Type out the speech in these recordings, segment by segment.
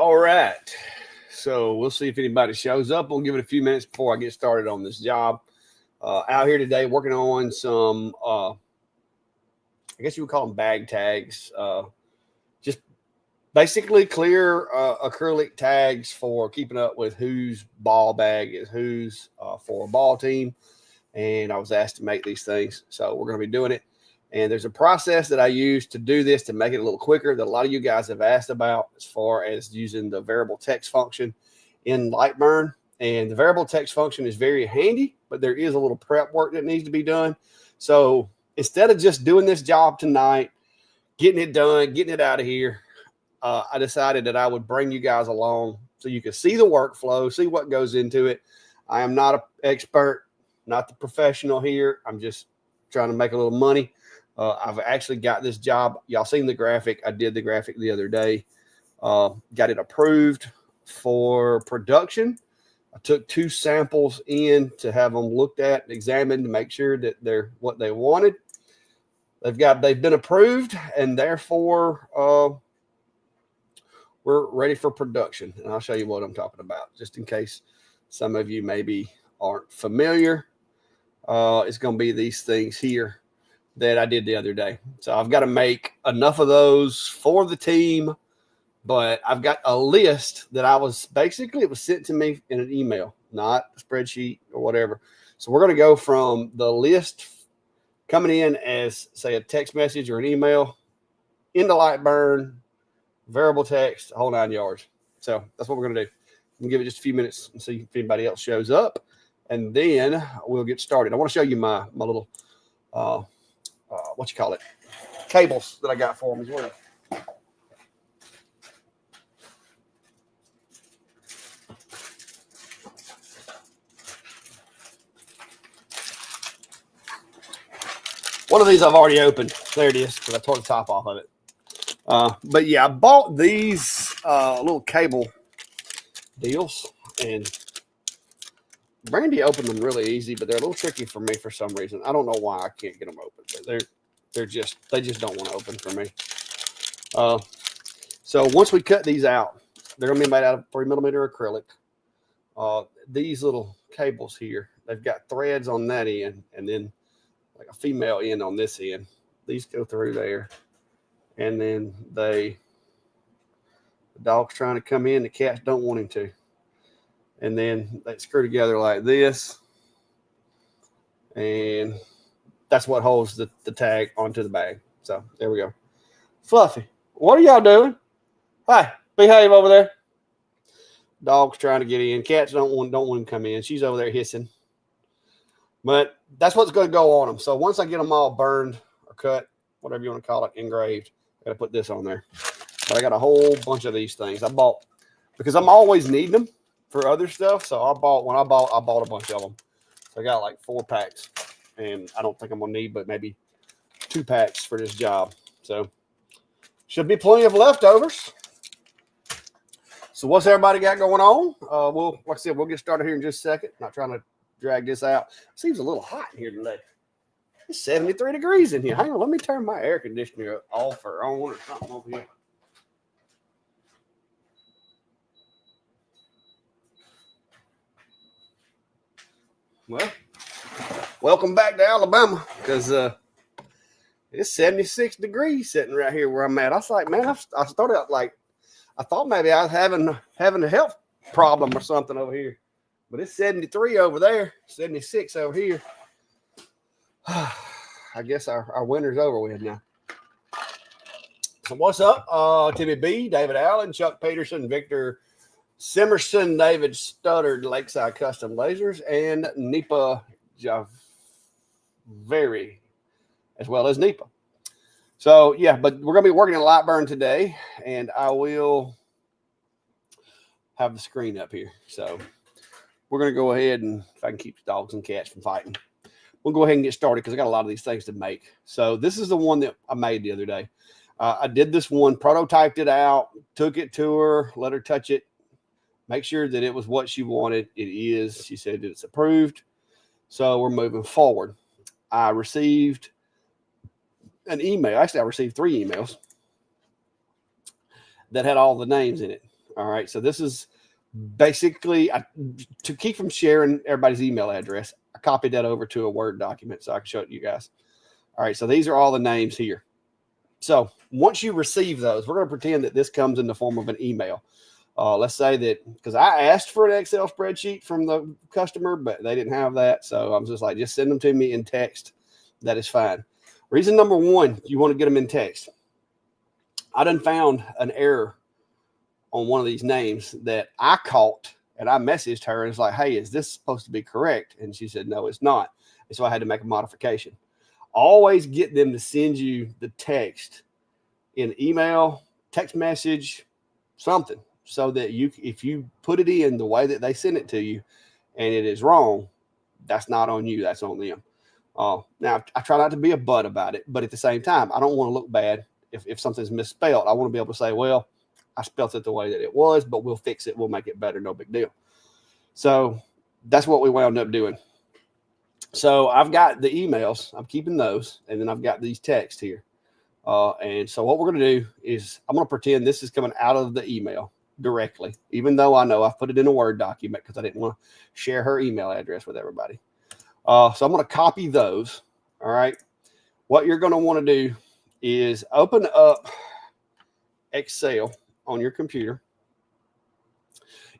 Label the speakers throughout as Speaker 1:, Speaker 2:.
Speaker 1: All right. So we'll see if anybody shows up. We'll give it a few minutes before I get started on this job. Out here today working on some, I guess you would call them bag tags. Just basically clear acrylic tags for keeping up with whose ball bag is whose for a ball team. And I was asked to make these things. So we're going to be doing it. And there's a process that I use to do this to make it a little quicker that a lot of you guys have asked about as far as using the variable text function in Lightburn. And the variable text function is very handy, but there is a little prep work that needs to be done. So instead of just doing this job tonight, getting it done, getting it out of here, I decided that I would bring you guys along so you can see the workflow, see what goes into it. I am not an expert, not the professional here. I'm just trying to make a little money. I've actually got this job. Y'all seen the graphic. I did the graphic the other day. Got it approved for production. I took 2 samples in to have them looked at and examined to make sure that they're what they wanted. They've been approved, and therefore we're ready for production. And I'll show you what I'm talking about, just in case some of you maybe aren't familiar. It's going to be these things here that I did the other day. So I've got to make enough of those for the team, but I've got a list that it was sent to me in an email, not a spreadsheet or whatever. So we're going to go from the list coming in as, say, a text message or an email into Lightburn, variable text, whole 9 yards. So that's what we're going to do. We'll give it just a few minutes and see if anybody else shows up, and then we'll get started. I want to show you my little cables that I got for them as well. One of these I've already opened. There it is, because I tore the top off of it. But yeah, I bought these little cable deals, and Brandy opened them really easy, but they're a little tricky for me for some reason. I don't know why I can't get them open, but they just don't want to open for me. So once we cut these out, they're going to be made out of 3mm acrylic. These little cables here, they've got threads on that end, and then like a female end on this end. These go through there, and then the dog's trying to come in. The cats don't want him to. And then they screw together like this. And that's what holds the tag onto the bag. So there we go. Fluffy, what are y'all doing? Hi, behave over there. Dog's trying to get in. Cats don't want him to come in. She's over there hissing. But that's what's going to go on them. So once I get them all burned or cut, whatever you want to call it, engraved, I got to put this on there. But I got a whole bunch of these things I bought because I'm always needing them for other stuff. So I bought a bunch of them. So I got like 4 packs, and I don't think I'm gonna need but maybe 2 packs for this job. So should be plenty of leftovers. So what's everybody got going on? Like I said, we'll get started here in just a second. Not trying to drag this out. It seems a little hot in here today. It's 73 degrees in here. Hang on, let me turn my air conditioner off or on or something over here. Well, welcome back to Alabama, because it's 76 degrees sitting right here where I'm at. I was like, man, I started out like, I thought maybe I was having a health problem or something over here. But it's 73 over there, 76 over here. I guess our winter's over with now. So what's up? Timmy B, David Allen, Chuck Peterson, Victor Simerson, David Studdard, Lakeside Custom Lasers, and Nipa Javeri, as well as Nipa. So, yeah, but we're going to be working in Lightburn today, and I will have the screen up here. So we're going to go ahead and, if I can keep the dogs and cats from fighting, we'll go ahead and get started because I got a lot of these things to make. So this is the one that I made the other day. I did this one, prototyped it out, took it to her, let her touch it, make sure that it was what she wanted. It is. She said that it's approved. So we're moving forward. I received an email. Actually, I received 3 emails that had all the names in it. All right. So this is basically to keep from sharing everybody's email address. I copied that over to a Word document so I can show it to you guys. All right. So these are all the names here. So once you receive those, we're going to pretend that this comes in the form of an email. Let's say that because I asked for an Excel spreadsheet from the customer, but they didn't have that. So I'm just like, just send them to me in text. That is fine. Reason number one, you want to get them in text. I done found an error on one of these names that I caught, and I messaged her and it's like, hey, is this supposed to be correct? And she said, no, it's not. And so I had to make a modification. Always get them to send you the text in email, text message, something, so that if you put it in the way that they send it to you and it is wrong, that's not on you, that's on them. Now, I try not to be a butt about it, but at the same time, I don't want to look bad if something's misspelled. I want to be able to say, well, I spelled it the way that it was, but we'll fix it. We'll make it better. No big deal. So that's what we wound up doing. So I've got the emails. I'm keeping those. And then I've got these texts here. And so what we're going to do is I'm going to pretend this is coming out of the email directly, even though I know I've put it in a Word document because I didn't want to share her email address with everybody. So I'm going to copy those. All right. What you're going to want to do is open up Excel on your computer.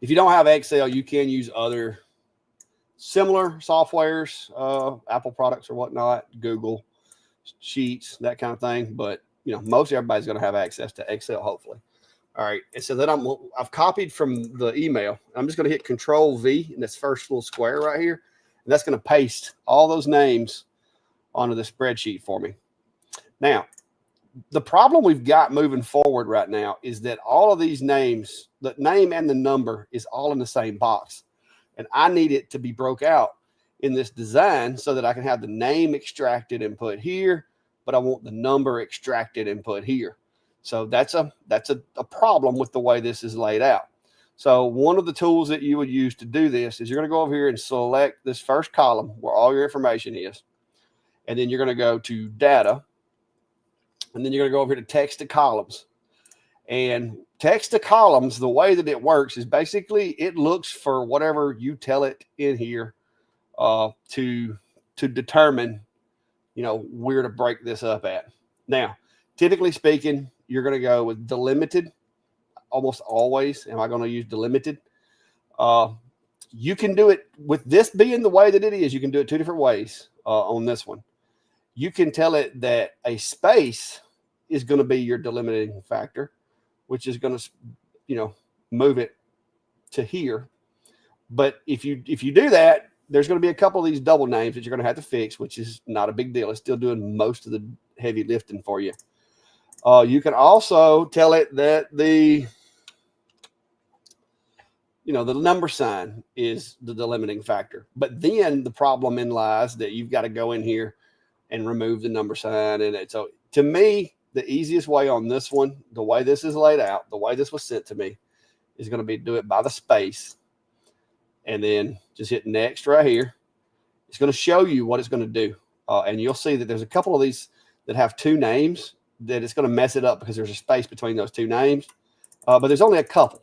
Speaker 1: If you don't have Excel, you can use other similar softwares, Apple products or whatnot, Google Sheets, that kind of thing. But most everybody's going to have access to Excel, hopefully. All right, and so then I've copied from the email. I'm just going to hit Control V in this first little square right here, and that's going to paste all those names onto the spreadsheet for me. Now, the problem we've got moving forward right now is that all of these names, the name and the number is all in the same box. And I need it to be broke out in this design so that I can have the name extracted and put here, but I want the number extracted and put here. So that's a problem with the way this is laid out. So one of the tools that you would use to do this is you're going to go over here and select this first column where all your information is. And then you're going to go to data. And then you're going to go over here to text to columns. And text to columns, the way that it works is basically it looks for whatever you tell it in here to determine, where to break this up at. Now, typically speaking, you're going to go with delimited. Almost always am I going to use delimited. You can do it with this being the way that it is. You can do it two different ways on this one. You can tell it that a space is going to be your delimiting factor, which is going to, move it to here. But if you do that, there's going to be a couple of these double names that you're going to have to fix, which is not a big deal. It's still doing most of the heavy lifting for you. You can also tell it that the number sign is the delimiting factor. But then the problem lies that you've got to go in here and remove the number sign. And so to me, the easiest way on this one, the way this is laid out, the way this was sent to me, is going to be do it by the space. And then just hit next right here. It's going to show you what it's going to do. And you'll see that there's a couple of these that have two names that it's going to mess it up because there's a space between those two names. But there's only a couple.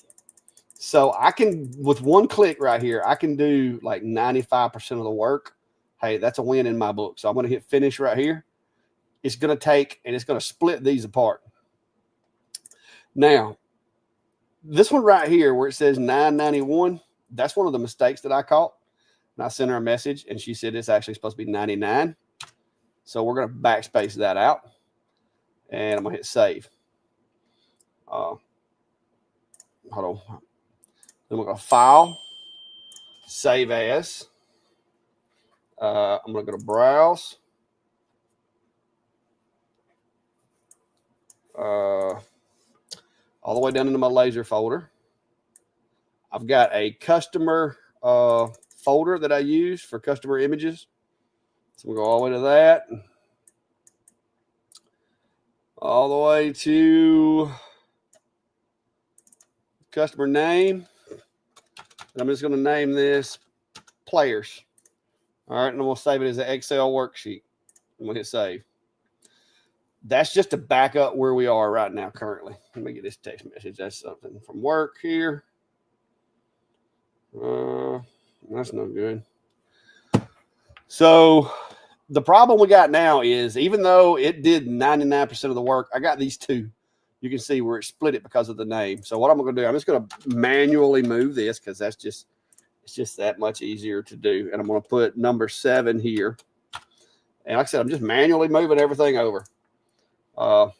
Speaker 1: So I can, with one click right here, I can do like 95% of the work. Hey, that's a win in my book. So I'm going to hit finish right here. It's going to take and it's going to split these apart. Now, this one right here where it says 991, that's one of the mistakes that I caught. And I sent her a message and she said it's actually supposed to be 99. So we're going to backspace that out. And I'm going to hit save. Hold on. Then we're going to file, save as. I'm going to go to browse. All the way down into my laser folder. I've got a customer folder that I use for customer images. So we'll go all the way to that. All the way to customer name. And I'm just going to name this players. All right, and I'm going to save it as an Excel worksheet. I'm going to hit save. that's just to back up where we are right now currently. Let me get this text message. That's something from work here. That's no good. So the problem we got now is, even though it did 99% of the work, I got these two. You can see where it split it because of the name. So what I'm going to do, I'm just going to manually move this because it's just that much easier to do. And I'm going to put number 7 here. And like I said, I'm just manually moving everything over. You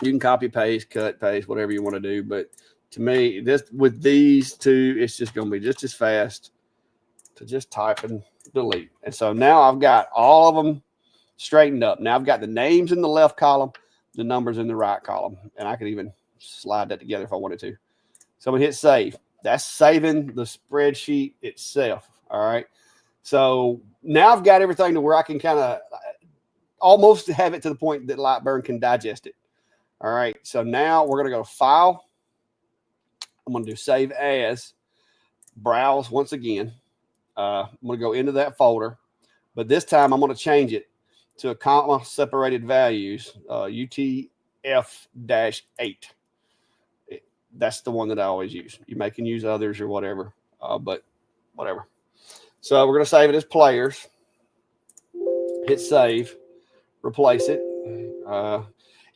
Speaker 1: can copy, paste, cut, paste, whatever you want to do. But to me, this with these two, it's just going to be just as fast to just type and delete. And so now I've got all of them straightened up. Now I've got the names in the left column, the numbers in the right column. And I could even slide that together if I wanted to. So I'm going to hit save. That's saving the spreadsheet itself. All right. So now I've got everything to where I can kind of almost have it to the point that Lightburn can digest it. All right. So now we're going to go to File. I'm going to do Save As. Browse once again. I'm going to go into that folder. But this time I'm going to change it to a comma separated values, UTF-8. That's the one that I always use. You may can use others or whatever, but whatever. So we're going to save it as players. Hit save. Replace it.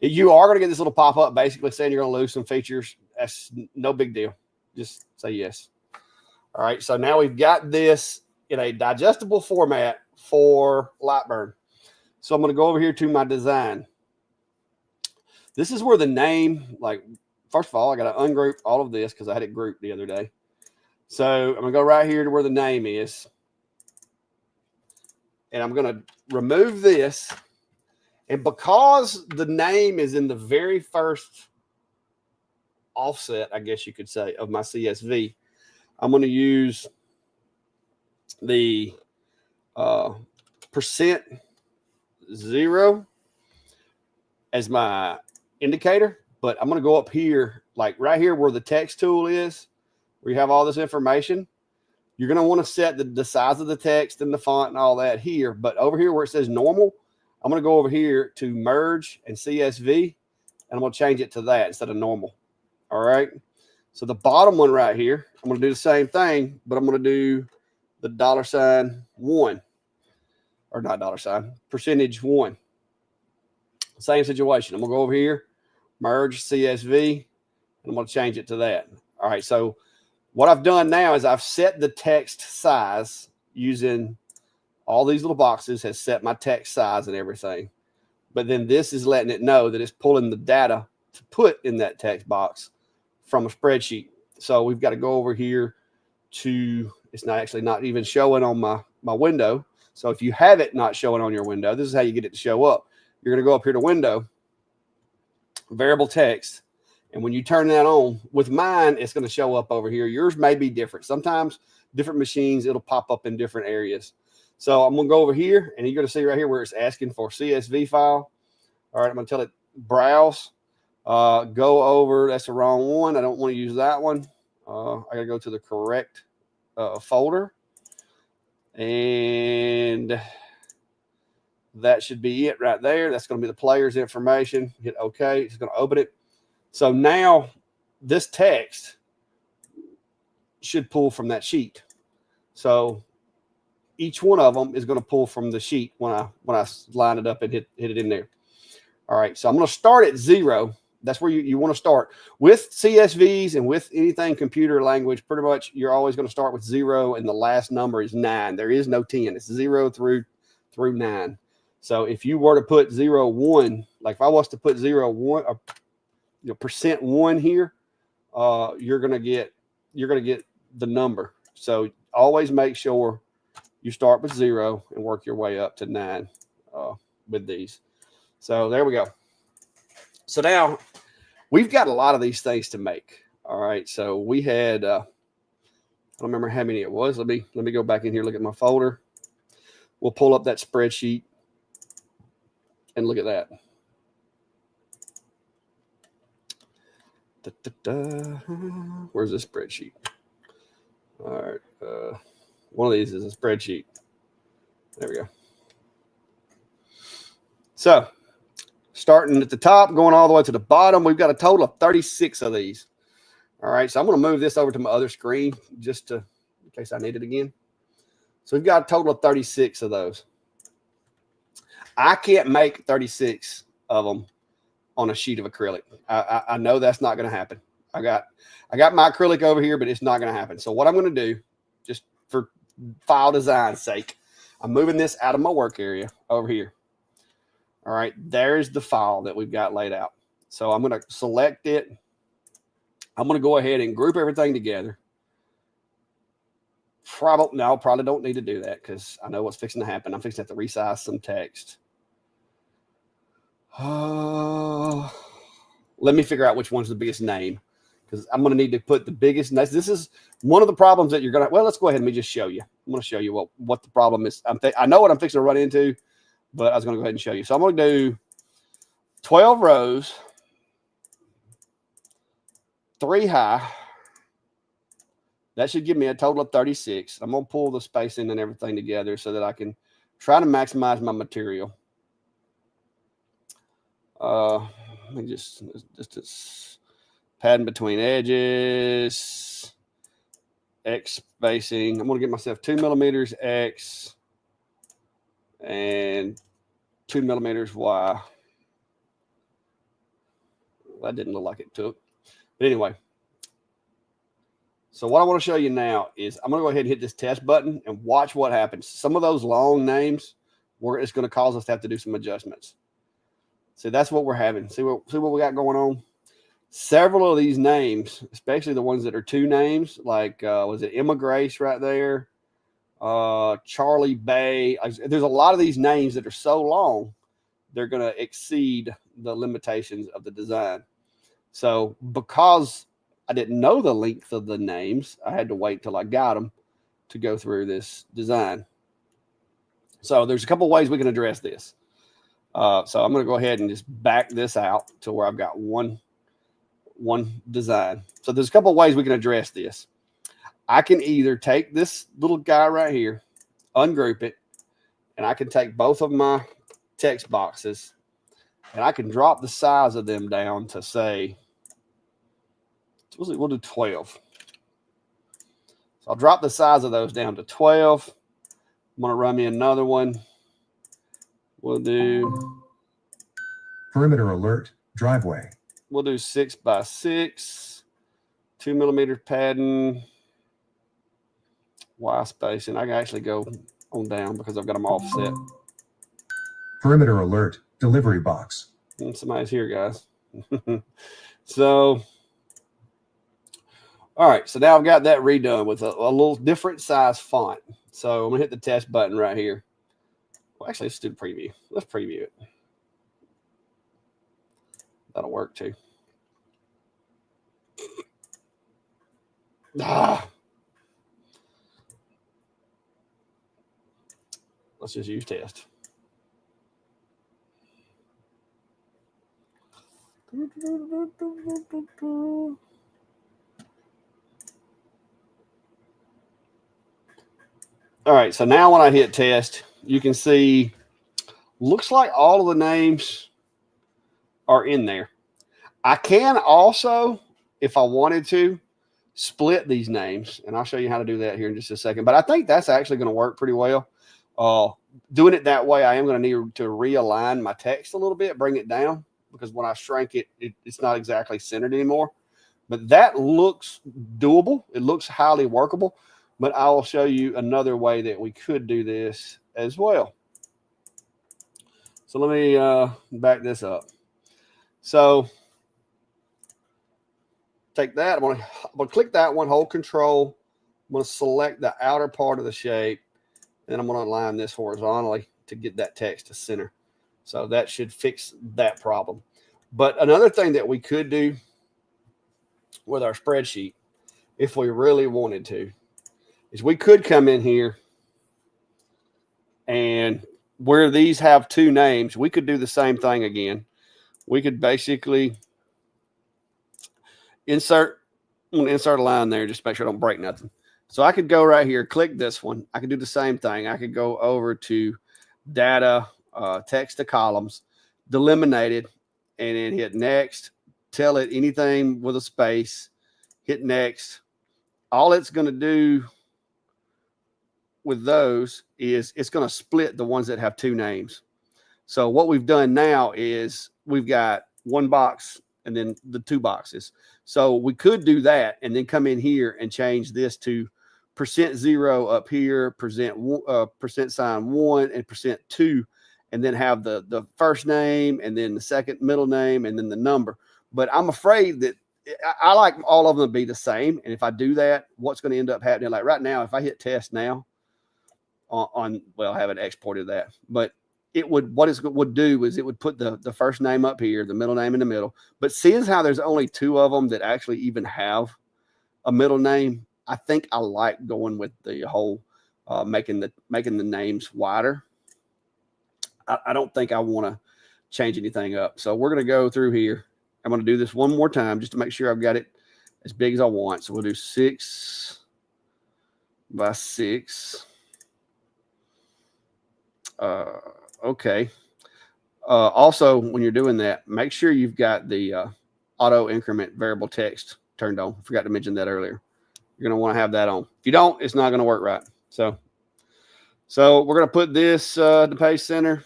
Speaker 1: You are going to get this little pop-up basically saying you're going to lose some features. That's no big deal. Just say yes. All right. So now we've got this in a digestible format for Lightburn. So I'm going to go over here to my design. This is where the name, like, first of all, I got to ungroup all of this because I had it grouped the other day. So I'm going to go right here to where the name is. And I'm going to remove this. And because the name is in the very first offset, I guess you could say, of my CSV, I'm going to use the %0 as my indicator. But I'm going to go up here, like right here where the text tool is, where you have all this information. You're going to want to set the size of the text and the font and all that here. But over here where it says normal, I'm going to go over here to merge and CSV, and I'm going to change it to that instead of normal. All right. So the bottom one right here, I'm going to do the same thing, but I'm going to do the $1, or not %1. Same situation. I'm going to go over here, merge CSV, and I'm going to change it to that. All right. So what I've done now is I've set the text size using all these little boxes, has set my text size and everything. But then this is letting it know that it's pulling the data to put in that text box from a spreadsheet. So we've got to go over here to, it's not actually not even showing on my window. So if you have it not showing on your window, this is how you get it to show up. You're going to go up here to Window, Variable Text. And when you turn that on, with mine, it's going to show up over here. Yours may be different. Sometimes different machines, it'll pop up in different areas. So I'm going to go over here, and you're going to see right here where it's asking for CSV file. All right, I'm going to tell it browse. Go over. That's the wrong one. I don't want to use that one. I got to go to the correct folder. And that should be it right there. That's going to be the player's information. Hit OK. It's going to open it. So now this text should pull from that sheet. So each one of them is going to pull from the sheet when I line it up and hit it in there. All right, so I'm going to start at 0. That's where you want to start. With CSVs and with anything computer language, pretty much you're always going to start with 0, and the last number is 9. There is no 10. It's 0 through 9. So if you were to put 0, 1, like if I was to put 0, 1, or %1 here, you're going to get the number. So always make sure you start with 0 and work your way up to 9 with these. So there we go. So now we've got a lot of these things to make. All right. So we had, I don't remember how many it was. Let me go back in here, look at my folder. We'll pull up that spreadsheet and look at that. Where's the spreadsheet? All right. One of these is a spreadsheet. There we go. So starting at the top, going all the way to the bottom, we've got a total of 36 of these. All right, so I'm going to move this over to my other screen just in case I need it again. So we've got a total of 36 of those. I can't make 36 of them on a sheet of acrylic. I know that's not going to happen. I got my acrylic over here, but it's not going to happen. So what I'm going to do, just for file design's sake, I'm moving this out of my work area over here. All right, there's the file that we've got laid out. So I'm going to select it. I'm going to go ahead and group everything together. Probably don't need to do that because I know what's fixing to happen. I'm fixing to have to resize some text. Let me figure out which one's the biggest name because I'm going to need to put the biggest. This is one of the problems that you're going to. Well, let's go ahead and let me just show you. I'm going to show you what the problem is. I know what I'm fixing to run into, but I was going to go ahead and show you. So I'm going to do 12 rows, 3 high. That should give me a total of 36. I'm going to pull the spacing and everything together so that I can try to maximize my material. Let me just padding between edges, X spacing. I'm going to get myself 2 millimeters X and 2 millimeters Y. That didn't look like it took. But anyway. So what I want to show you now is I'm going to go ahead and hit this test button and watch what happens. Some of those long names, it's going to cause us to have to do some adjustments. So that's what we're having. See what we got going on? Several of these names, especially the ones that are 2 names, like was it Emma Grace right there? Charlie Bay. There's a lot of these names that are so long, they're going to exceed the limitations of the design. So because I didn't know the length of the names, I had to wait till I got them to go through this design. So there's a couple ways we can address this. So I'm going to go ahead and just back this out to where I've got one design. So there's a couple of ways we can address this. I can either take this little guy right here, ungroup it, and I can take both of my text boxes and I can drop the size of them down to say, we'll do 12. So I'll drop the size of those down to 12. I'm going to run me another one. We'll do
Speaker 2: perimeter alert driveway.
Speaker 1: We'll do 6 by 6, 2 millimeter padding, Y spacing. I can actually go on down because I've got them offset.
Speaker 2: Perimeter alert delivery box.
Speaker 1: And somebody's here, guys. So, all right. So now I've got that redone with a little different size font. So I'm gonna hit the test button right here. Well, actually, let's do the preview. Let's preview it. That'll work too. Let's just use test. All right, so now when I hit test, you can see, looks like all of the names are in there. I can also, if I wanted to, split these names, and I'll show you how to do that here in just a second. But I think that's actually going to work pretty well. Doing it that way, I am going to need to realign my text a little bit, bring it down, because when I shrank it, it's not exactly centered anymore. But that looks doable. It looks highly workable. But I will show you another way that we could do this as well. So let me back this up. So take that. I'm going to click that one, hold Control. I'm going to select the outer part of the shape. And I'm going to align this horizontally to get that text to center. So that should fix that problem. But another thing that we could do with our spreadsheet, if we really wanted to, is we could come in here and where these have 2 names, we could do the same thing again. We could basically insert a line there just to make sure I don't break nothing. So I could go right here, click this one. I could do the same thing. I could go over to data, text to columns. delimited, and then hit next. Tell it anything with a space, hit next. All it's going to do with those is it's going to split the ones that have two names. So what we've done now is we've got one box and then the two boxes. So we could do that and then come in here and change this to %0 up here, percent sign 1 and %2, and then have the first name and then the second middle name and then the number. But I'm afraid that I like all of them to be the same. And if I do that, what's going to end up happening? Like right now, if I hit test now well, I haven't exported that, but it would, what it would do is it would put the first name up here, the middle name in the middle. But seeing how there's only two of them that actually even have a middle name, I think I like going with the whole making the names wider. I don't think I want to change anything up. So we're going to go through here. I'm going to do this one more time just to make sure I've got it as big as I want. So we'll do 6 by 6. Okay. Also, when you're doing that, make sure you've got the auto increment variable text turned on. I forgot to mention that earlier. You're going to want to have that on. If you don't, it's not going to work right. So we're going to put this the page center.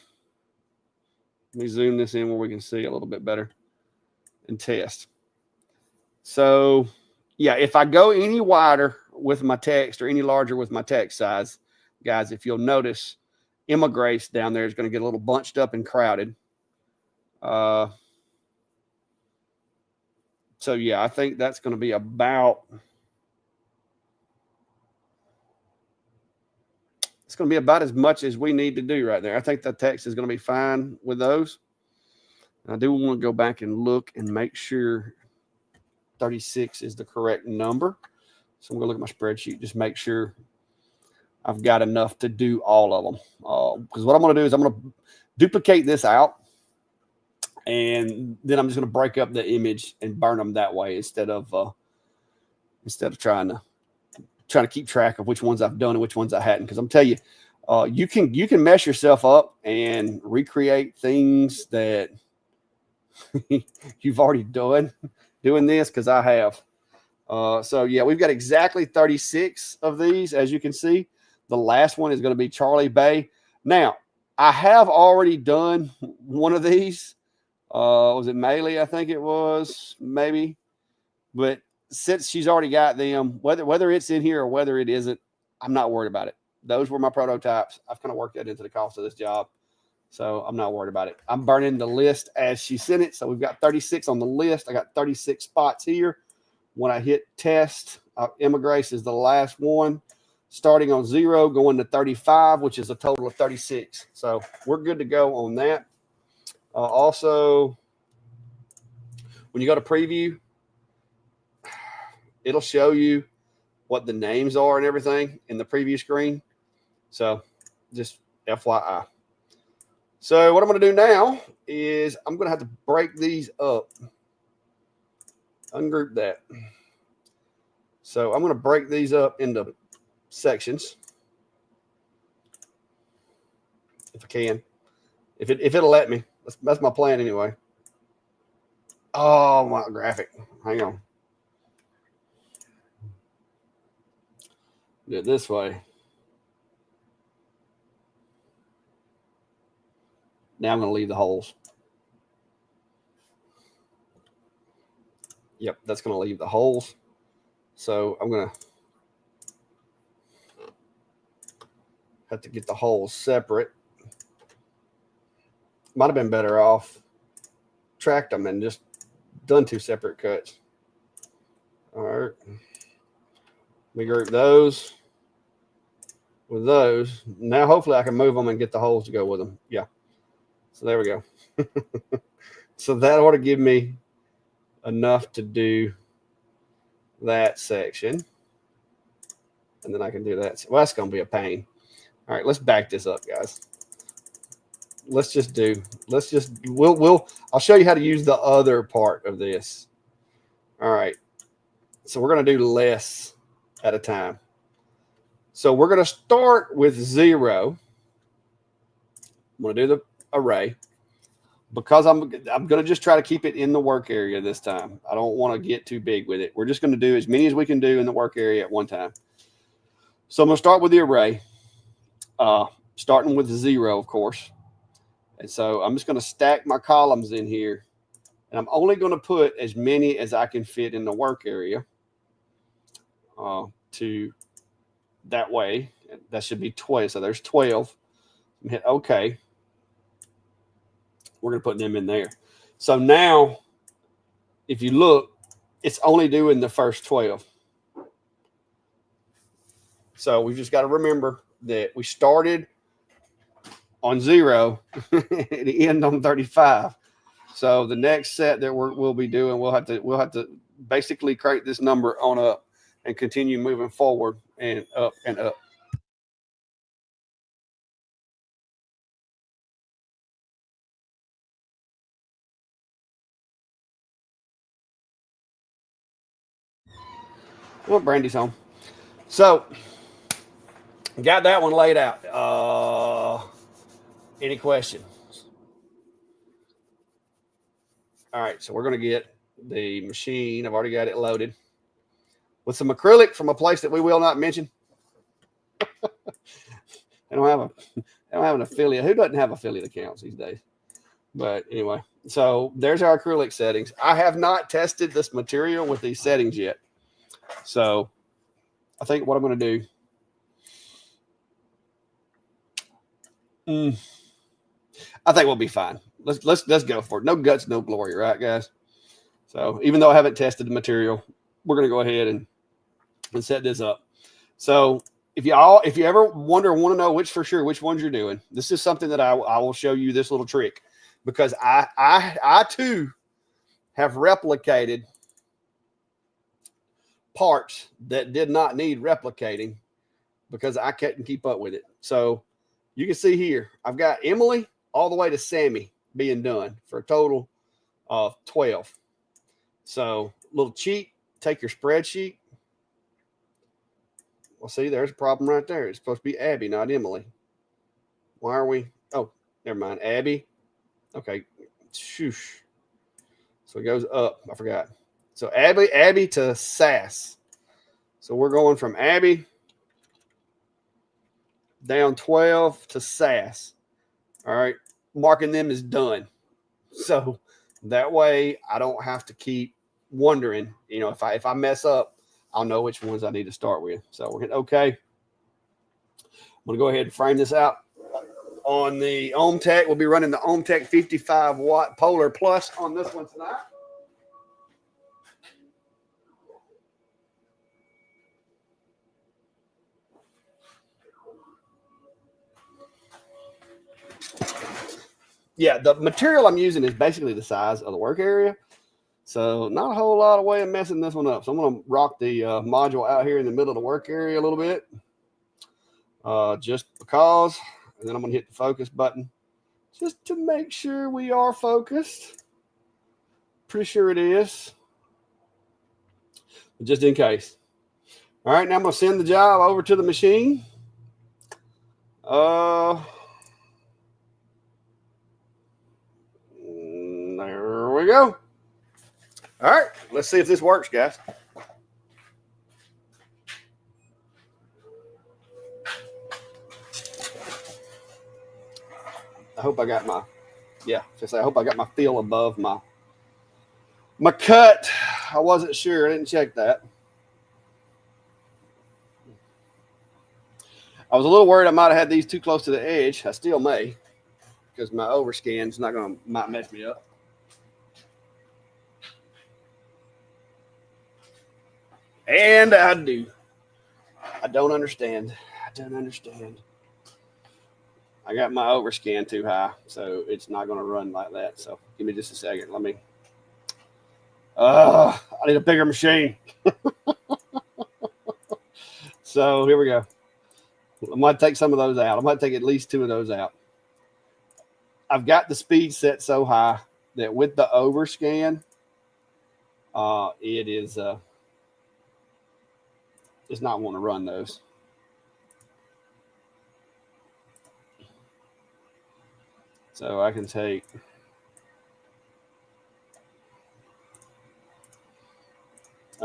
Speaker 1: Let me zoom this in where we can see a little bit better and test. So yeah, if I go any wider with my text or any larger with my text size, guys, if you'll notice, Emma Grace down there is going to get a little bunched up and crowded. So yeah, I think that's going to be about, it's going to be about as much as we need to do right there. I think the text is going to be fine with those. I do want to go back and look and make sure 36 is the correct number. So I'm going to look at my spreadsheet, just make sure I've got enough to do all of them. Because what I'm going to do is I'm going to duplicate this out, and then I'm just going to break up the image and burn them that way instead of trying to keep track of which ones I've done and which ones I hadn't. Because I'm telling you, you can mess yourself up and recreate things that you've already done doing this, because I have. So yeah, we've got exactly 36 of these, as you can see. The last one is going to be Charlie Bay. Now, I have already done one of these. Was it Maylee? I think it was, maybe. But since she's already got them, whether it's in here or whether it isn't, I'm not worried about it. Those were my prototypes. I've kind of worked that into the cost of this job, so I'm not worried about it. I'm burning the list as she sent it. So we've got 36 on the list. I got 36 spots here. When I hit test, Emma Grace is the last one, starting on 0, going to 35, which is a total of 36. So we're good to go on that. Also, when you go to preview, it'll show you what the names are and everything in the preview screen. So just FYI. So what I'm going to do now is I'm going to have to break these up. Ungroup that. So I'm going to break these up into sections, if I can, if it'll let me. That's my plan anyway. Oh, my graphic. Hang on. Do it this way. Now I'm going to leave the holes. Yep, that's going to leave the holes. So I'm going to have to get the holes separate. Might have been better off tracked them and just done 2 separate cuts. All right. We group those with those. Now hopefully I can move them and get the holes to go with them. Yeah. So there we go. So that ought to give me enough to do that section. And then I can do that. Well, that's going to be a pain. All right, let's back this up, guys. I'll show you how to use the other part of this. All right. So we're going to do less at a time. So we're going to start with 0. I'm going to do the array. because I'm going to just try to keep it in the work area this time. I don't want to get too big with it. We're just going to do as many as we can do in the work area at one time. So I'm going to start with the array, starting with 0, of course. And so I'm just going to stack my columns in here. And I'm only going to put as many as I can fit in the work area to that way. That should be 12. So there's 12. Hit OK. We're going to put them in there. So now, if you look, it's only doing the first 12. So we've just got to remember that we started on 0 and end on 35. So the next set that we'll be doing, we'll have to basically crank this number on up and continue moving forward and up and up. Well, Brandy's home. So got that one laid out. Any questions? All right, so we're going to get the machine. I've already got it loaded with some acrylic from a place that we will not mention. They don't have an affiliate. Who doesn't have affiliate accounts these days? But anyway, so there's our acrylic settings. I have not tested this material with these settings yet. So I think what I'm going to do, I think we'll be fine. Let's go for it. No guts, no glory, right, guys? So even though I haven't tested the material, we're going to go ahead and set this up. So if you ever want to know which ones you're doing, this is something that I will show you this little trick, because I too have replicated parts that did not need replicating because I couldn't keep up with it. So you can see here, I've got Emily all the way to Sammy being done for a total of 12. So little cheat, take your spreadsheet. Well, see, there's a problem right there. It's supposed to be Abby, not Emily. Why are we? Oh, never mind. Abby. Okay. Shoosh. So it goes up. I forgot. So Abby to Sass. So we're going from Abby down 12 to Sass. All right. Marking them as done. So that way I don't have to keep wondering, if I mess up, I'll know which ones I need to start with. So we're hitting OK. I'm going to go ahead and frame this out on the Omtech. We'll be running the Omtech 55 watt Polar Plus on this one tonight. Yeah, the material I'm using is basically the size of the work area. So not a whole lot of way of messing this one up. So I'm going to rock the module out here in the middle of the work area a little bit. Just because. And then I'm going to hit the focus button just to make sure we are focused. Pretty sure it is. But just in case. All right, now I'm going to send the job over to the machine. There we go. All right, let's see if this works, guys. I hope I got my, I hope I got my feel above my cut. I wasn't sure. I didn't check that. I was a little worried I might have had these too close to the edge. I still may, because my overscan's might mess me up. And I do. I don't understand. I got my overscan too high, so it's not going to run like that. So give me just a second. Let me. I need a bigger machine. So here we go. I might take some of those out. I might take at least 2 of those out. I've got the speed set so high that with the overscan, it is it's not want to run those. So I can take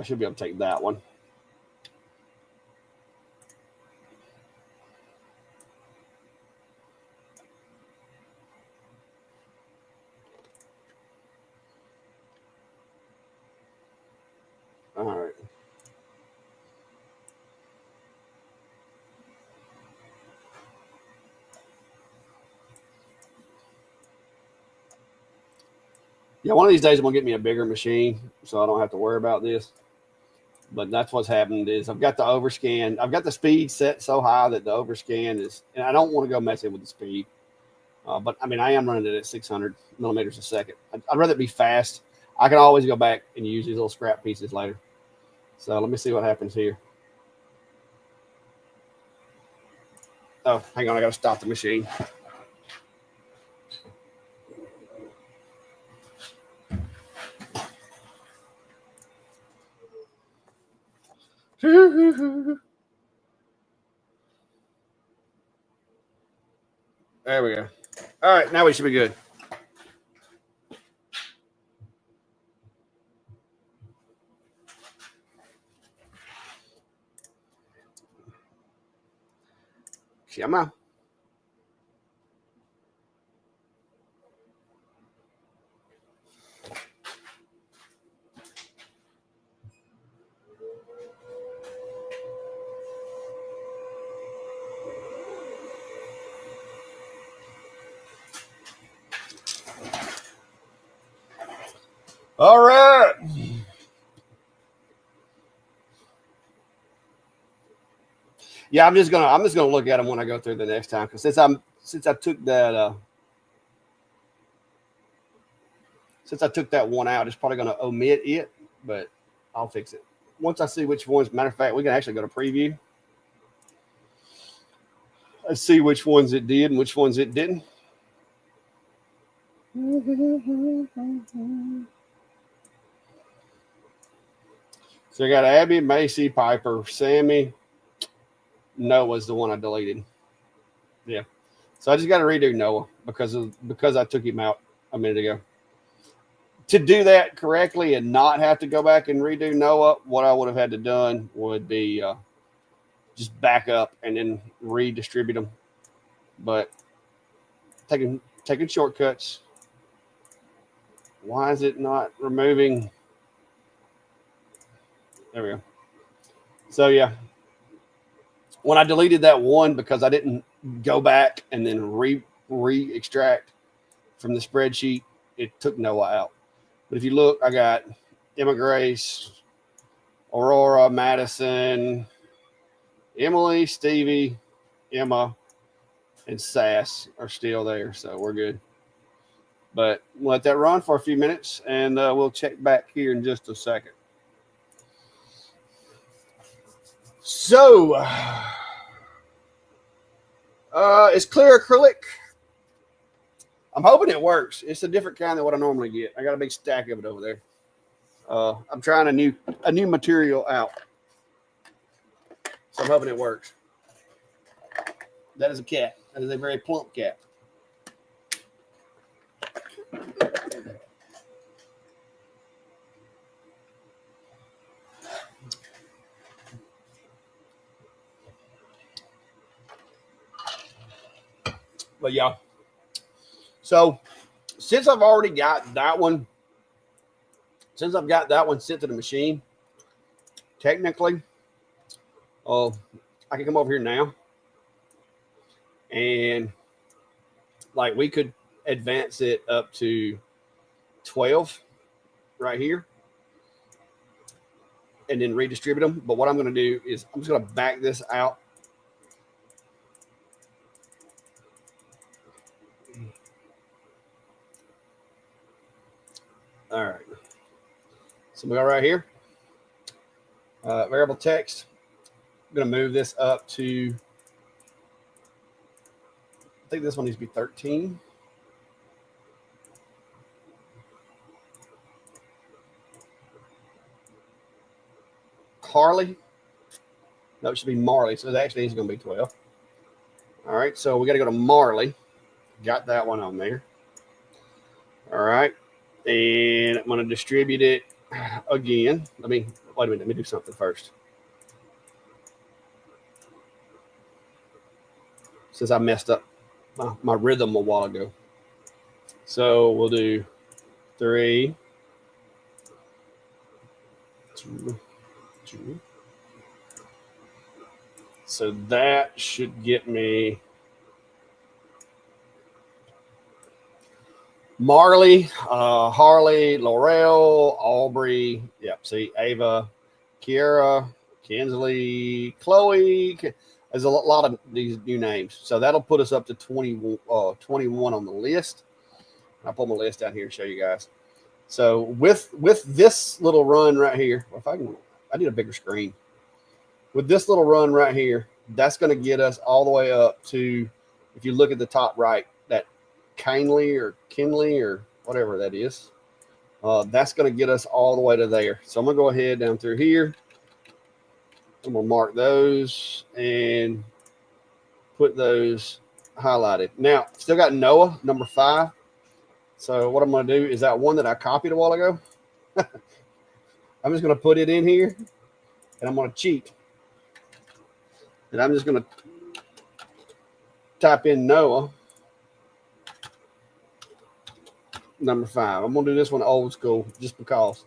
Speaker 1: should be able to take that one. All right. Yeah, one of these days I'm gonna get me a bigger machine so I don't have to worry about this. But that's what's happened is I've got the overscan. I've got the speed set so high that the overscan is, and I don't want to go messing with the speed. But I mean, I am running it at 600 millimeters a second. I'd rather it be fast. I can always go back and use these little scrap pieces later. So let me see what happens here. Oh, hang on. I got to stop the machine. There we go. All right, now we should be good. Come on. All right. Yeah, I'm just gonna look at them when I go through the next time, because since I took that one out, it's probably gonna omit it, but I'll fix it once I see which ones. Matter of fact, we can actually go to preview. Let's see which ones it did and which ones it didn't. So I got Abby, Macy, Piper, Sammy. Noah's the one I deleted. Yeah. So I just got to redo Noah because I took him out a minute ago. To do that correctly and not have to go back and redo Noah, what I would have had to done would be just back up and then redistribute them. But taking shortcuts. Why is it not removing? There we go. So yeah, when I deleted that one because I didn't go back and then re-extract from the spreadsheet, it took Noah out. But if you look, I got Emma Grace, Aurora, Madison, Emily, Stevie, Emma, and Sass are still there, so we're good. But we'll let that run for a few minutes, and we'll check back here in just a second. So, it's clear acrylic. I'm hoping it works. It's a different kind than what I normally get. I got a big stack of it over there. I'm trying a new material out, so I'm hoping it works. That is a cat. That is a very plump cat. But yeah. So since I've already got that one, sent to the machine, technically, I can come over here now and like we could advance it up to 12 right here and then redistribute them. But what I'm going to do is I'm just going to back this out. All right. So we go right here. Variable text. I'm going to move this up to, I think this one needs to be 13. Carly. No, it should be Marley. So it actually is going to be 12. All right. So we got to go to Marley. Got that one on there. All right. And I'm going to distribute it. again. Wait a minute. Let me do something first. Since I messed up my rhythm a while ago. So we'll do 3, 2, 2. So that should get me Marley, Harley, Laurel, Aubrey. Yep. See, Ava, Kiera, Kinsley, Chloe. There's a lot of these new names. So that'll put us up to 21 on the list. I'll pull my list down here and show you guys. So with this little run right here, if I need a bigger screen. With this little run right here, that's going to get us all the way up to, if you look at the top right, that Kinley or whatever that is. That's going to get us all the way to there. So I'm going to go ahead down through here. I'm going to mark those and put those highlighted. Now, still got Noah, number 5. So what I'm going to do is that one that I copied a while ago. I'm just going to put it in here, and I'm going to cheat. And I'm just going to type in Noah, number 5. I'm going to do this one old school just because.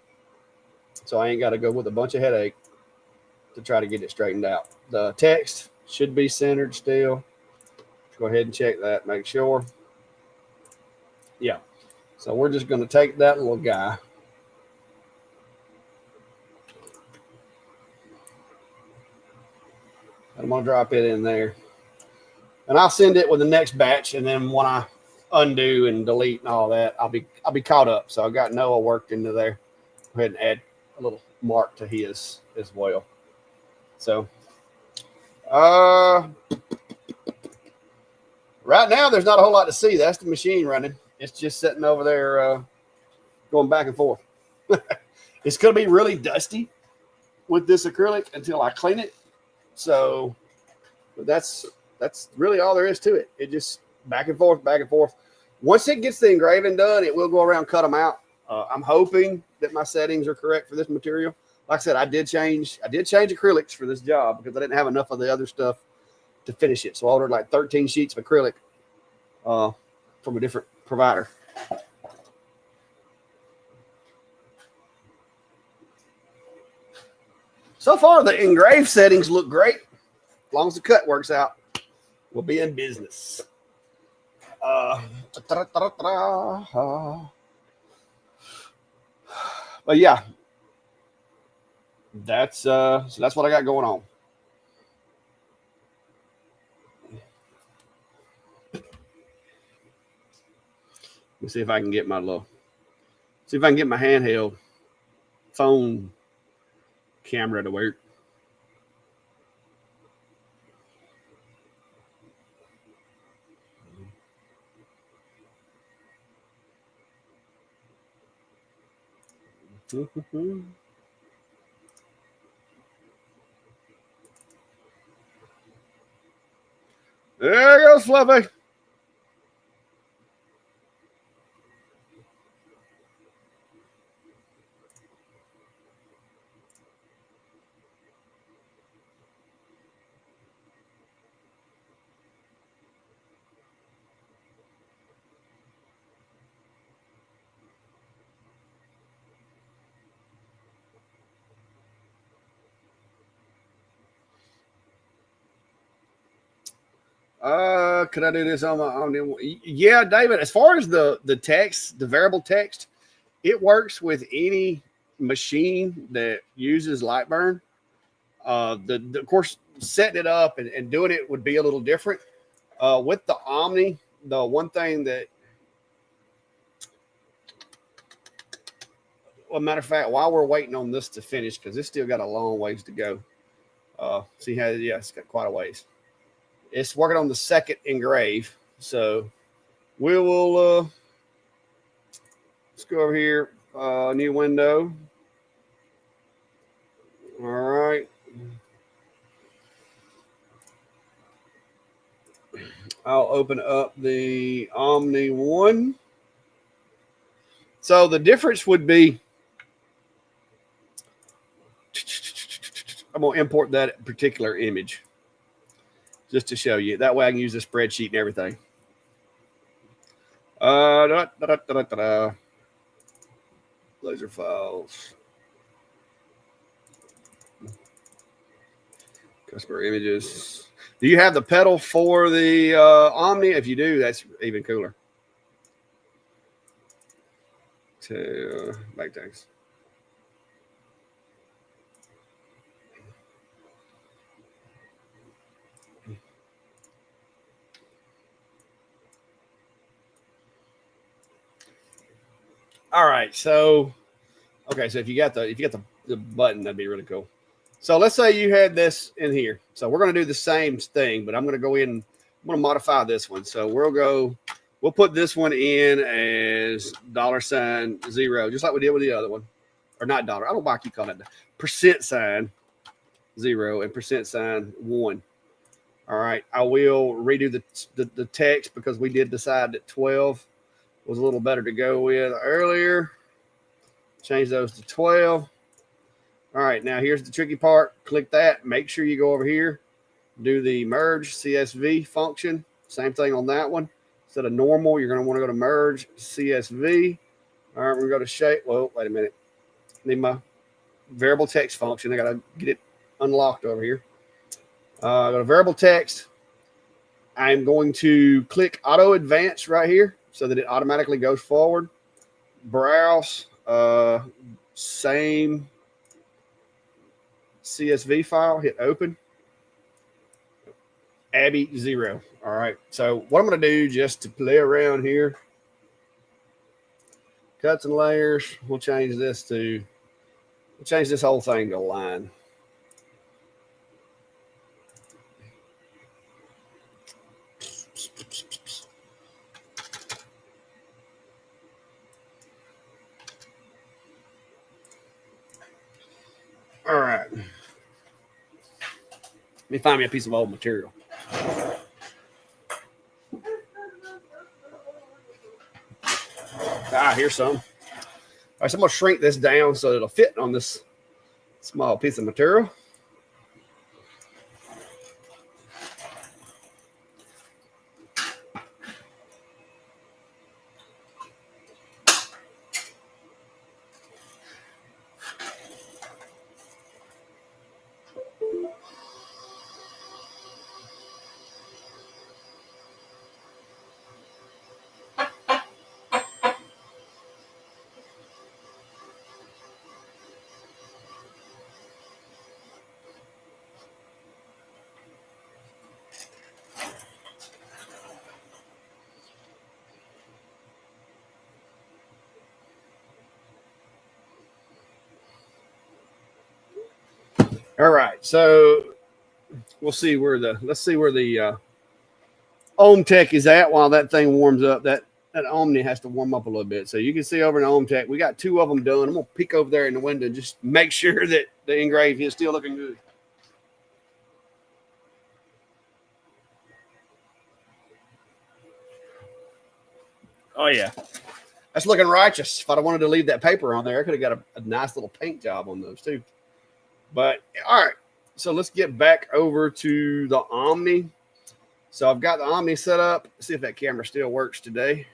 Speaker 1: So I ain't got to go with a bunch of headache to try to get it straightened out. The text should be centered still. Go ahead and check that. Make sure. Yeah. So we're just going to take that little guy. I'm going to drop it in there. And I'll send it with the next batch. And then when I undo and delete and all that, I'll be caught up. So I got Noah worked into there. Go ahead and add a little mark to his as well. So right now there's not a whole lot to see. That's the machine running. It's just sitting over there going back and forth. It's going to be really dusty with this acrylic until I clean it. So that's really all there is to it. It just back and forth, back and forth. Once it gets the engraving done, it will go around, cut them out. I'm hoping that my settings are correct for this material. Like I said, I did change acrylics for this job because I didn't have enough of the other stuff to finish it. So I ordered like 13 sheets of acrylic from a different provider. So far, the engraved settings look great. As long as the cut works out, we'll be in business. But yeah, that's what I got going on. Let me see if I can get my handheld phone camera to work. There goes Fluffy. Could I do this on my yeah, David, as far as the text, the variable text, it works with any machine that uses Lightburn. Of course, setting it up and doing it would be a little different. With the Omni, the one thing that, well, matter of fact, while we're waiting on this to finish, because it's still got a long ways to go. See how, yeah, it's got quite a ways. It's working on the second engrave. So we will, let's go over here, new window. All right. I'll open up the Omni 1. So the difference would be I'm going to import that particular image just to show you. That way I can use the spreadsheet and everything. Laser files. Customer images. Do you have the pedal for the Omni? If you do, that's even cooler. To back tags. All right, so okay, so if you got the button, that'd be really cool. So let's say you had this in here. So we're going to do the same thing, but I'm going to go in. I'm going to modify this one. So we'll put this one in as $0, just like we did with the other one, or not dollar. I don't know why I keep calling it %0 and %1. All right, I will redo the text because we did decide that 12 was a little better to go with earlier. Change those to 12. All right, now here's the tricky part. Click that. Make sure you go over here, do the merge CSV function. Same thing on that one. Instead of normal, you're going to want to go to merge CSV. All right, we're going to go to shape. Well, wait a minute. I need my variable text function. I got to get it unlocked over here. Go to variable text. I'm going to click auto advance right here so that it automatically goes forward. Browse, same CSV file, hit open. Abby 0. All right. So what I'm going to do just to play around here, cuts and layers, we'll change this whole thing to a line. All right. Let me find me a piece of old material. Here's some. All right, so I'm going to shrink this down so it'll fit on this small piece of material. All right, so let's see where the Omtech is at while that thing warms up. That Omni has to warm up a little bit. So you can see over in Omtech, we got 2 of them done. I'm gonna peek over there in the window and just make sure that the engraving is still looking good. Oh yeah, that's looking righteous. If I wanted to leave that paper on there, I could have got a nice little paint job on those too. But all right, so let's get back over to the Omni. So I've got the Omni set up. Let's see if that camera still works today.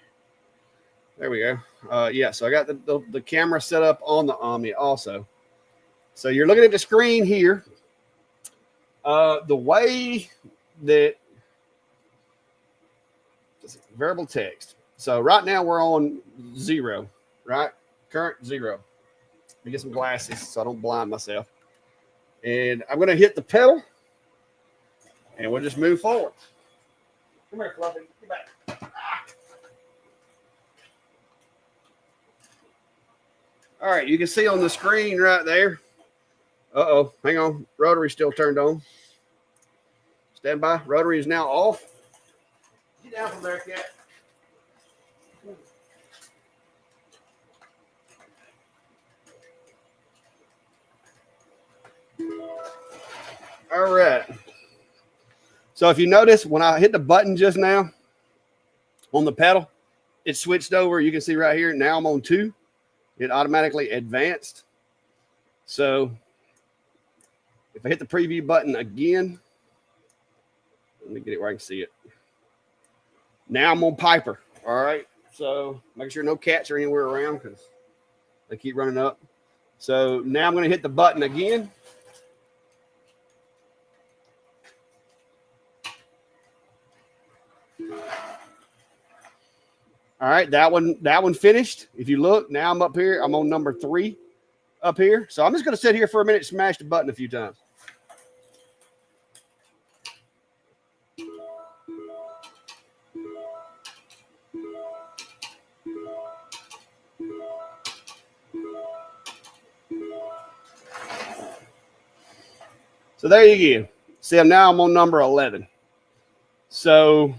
Speaker 1: There we go. Yeah, so I got the camera set up on the Omni also. So you're looking at the screen here. The way that variable text. So right now we're on 0, right? Current 0. Let me get some glasses so I don't blind myself. And I'm going to hit the pedal, and we'll just move forward. Come here, Fluffy. Get back. All right, you can see on the screen right there. Uh-oh, hang on. Rotary still turned on. Stand by. Rotary is now off. Get down from there, cat. All right. So if you notice, when I hit the button just now on the pedal, it switched over. You can see right here. Now I'm on 2. It automatically advanced. So If I hit the preview button again, let me get it where I can see it. Now I'm on Piper. All right. So make sure no cats are anywhere around because they keep running up. So now I'm going to hit the button again. All right, that one finished. If you look, now I'm up here. I'm on number 3 up here. So I'm just going to sit here for a minute, smash the button a few times. So there you go. See, now I'm on number 11. So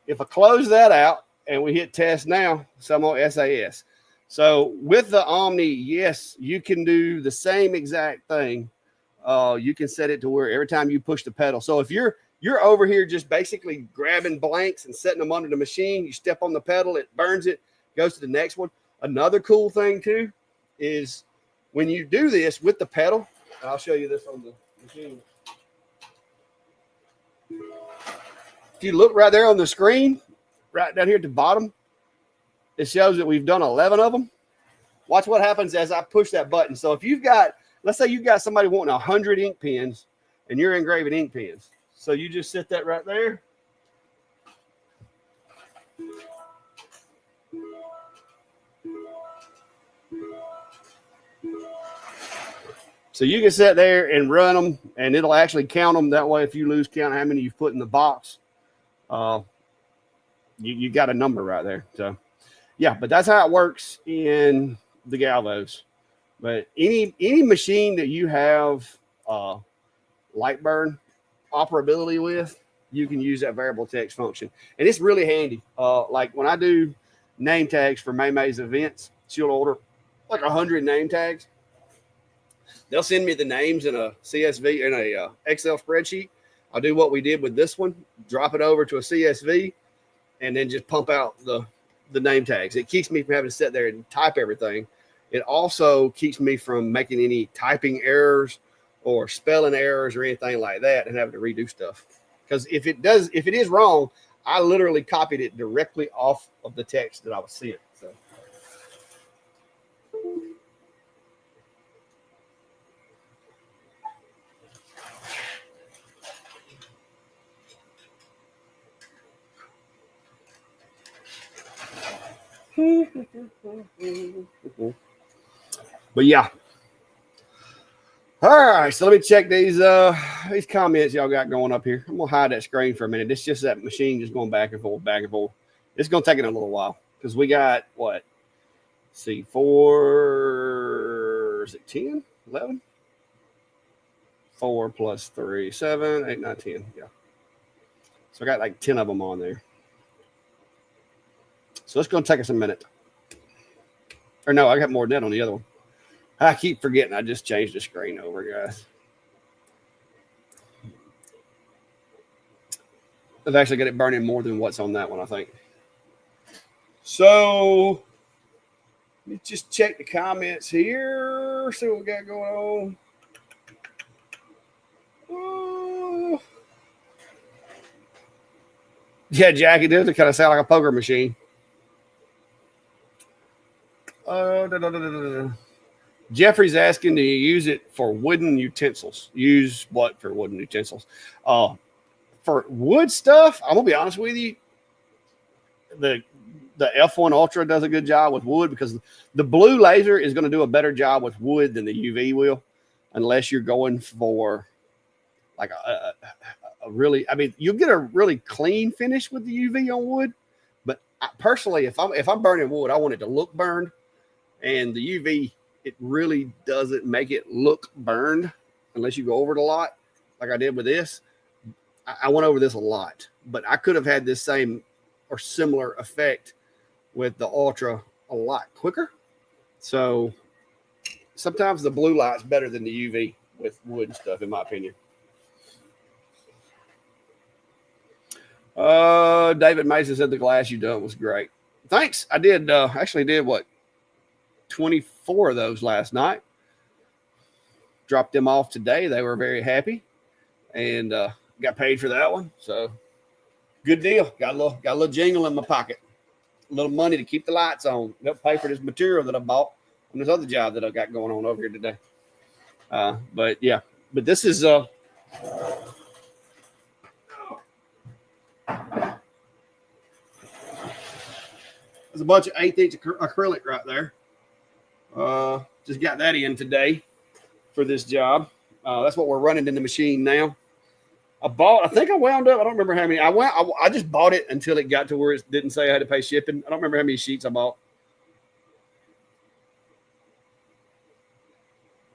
Speaker 1: if I close that out and we hit test now, so I'm on SAS. So with the Omni, yes, you can do the same exact thing. You can set it to where every time you push the pedal. So if you're over here just basically grabbing blanks and setting them under the machine, you step on the pedal, it burns it, goes to the next one. Another cool thing too is when you do this with the pedal, I'll show you this on the machine. If you look right there on the screen, right down here at the bottom, it shows that we've done 11 of them. Watch what happens as I push that button. So if you've got, let's say you've got somebody wanting 100 ink pens and you're engraving ink pens. So you just set that right there. So you can sit there and run them, and it'll actually count them. That way, if you lose count how many you've put in the box, you got a number right there. So, yeah, but that's how it works in the Galvos. But any machine that you have Lightburn operability with, you can use that variable text function, and it's really handy. Like when I do name tags for May's events, she'll order like 100 name tags. They'll send me the names in a CSV, in a Excel spreadsheet. I'll do what we did with this one, drop it over to a CSV, and then just pump out the name tags. It keeps me from having to sit there and type everything. It also keeps me from making any typing errors or spelling errors or anything like that and having to redo stuff. Because if it is wrong, I literally copied it directly off of the text that I was seeing. So. But yeah. All right, so let me check these comments y'all got going up here. I'm gonna hide that screen for a minute. It's just that machine just going back and forth, back and forth. It's gonna take it a little while because we got what? Let's see, 4, is it 10, 11? 4 plus 3, 7, 8, 9, 10. Yeah. So I got like 10 of them on there. So it's going to take us a minute. Or no, I got more than that on the other one. I keep forgetting I just changed the screen over, guys. I've actually got it burning more than what's on that one, I think. So let me just check the comments here. See what we got going on. Yeah, Jackie, does it kind of sound like a poker machine? Jeffrey's asking, do you use it for wooden utensils? Use what for wooden utensils? For wood stuff, I'm gonna be honest with you. The F1 Ultra does a good job with wood because the blue laser is going to do a better job with wood than the UV will, unless you're going for like a really. I mean, you'll get a really clean finish with the UV on wood, but personally, if I'm burning wood, I want it to look burned. And the UV, it really doesn't make it look burned unless you go over it a lot, like I did with this. I went over this a lot, but I could have had this same or similar effect with the Ultra a lot quicker. So sometimes the blue light's better than the UV with wood and stuff, in my opinion. David Mason said the glass you done was great. Thanks. I did actually did what? 24 of those last night. dropped them off today. They were very happy and got paid for that one. So good deal. Got a little jingle in my pocket, a little money to keep the lights on. They'll pay for this material that I bought on this other job that I got going on over here today. But yeah, but this is there's a bunch of 1/8 inch acrylic right there. Just got that in today for this job. That's what we're running in the machine now. I think I wound up, I don't remember how many. I just bought it until it got to where it didn't say I had to pay shipping. I don't remember how many sheets I bought.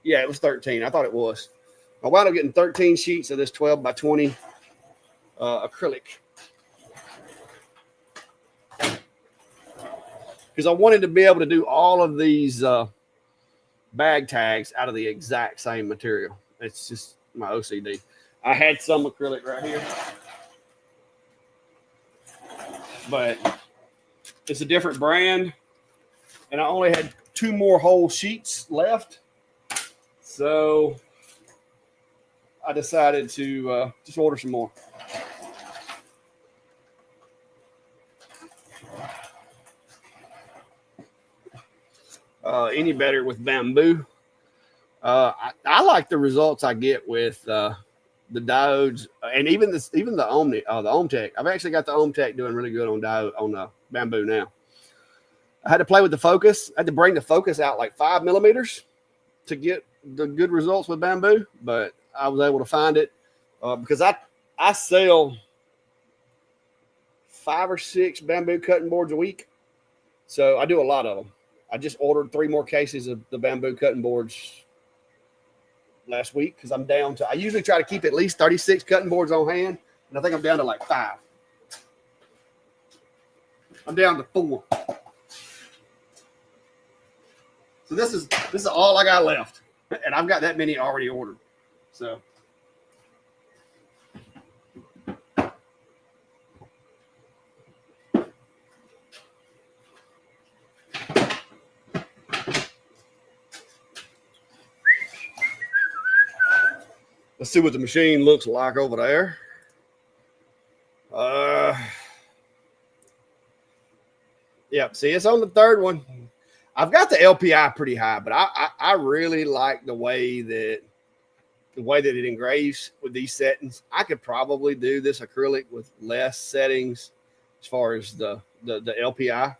Speaker 1: Yeah, it was 13. I thought it was. I wound up getting 13 sheets of this 12 by 20 acrylic. Because I wanted to be able to do all of these bag tags out of the exact same material. It's just my OCD. I had some acrylic right here, but it's a different brand, and I only had 2 more whole sheets left, so I decided to just order some more. Any better with bamboo? I like the results I get with the diodes, and even the Omni, the Omtech. I've actually got the Omtech doing really good on bamboo now. I had to play with the focus. I had to bring the focus out like 5 millimeters to get the good results with bamboo, but I was able to find it because I sell 5 or 6 bamboo cutting boards a week, so I do a lot of them. I just ordered 3 more cases of the bamboo cutting boards last week because I'm down to, I usually try to keep at least 36 cutting boards on hand, and I think I'm down to like 5. I'm down to 4. So this is all I got left, and I've got that many already ordered. So let's see what the machine looks like over there. Yeah, see, it's on the 3rd one. I've got the LPI pretty high, but I really like the way that it engraves with these settings. I could probably do this acrylic with less settings as far as the LPI,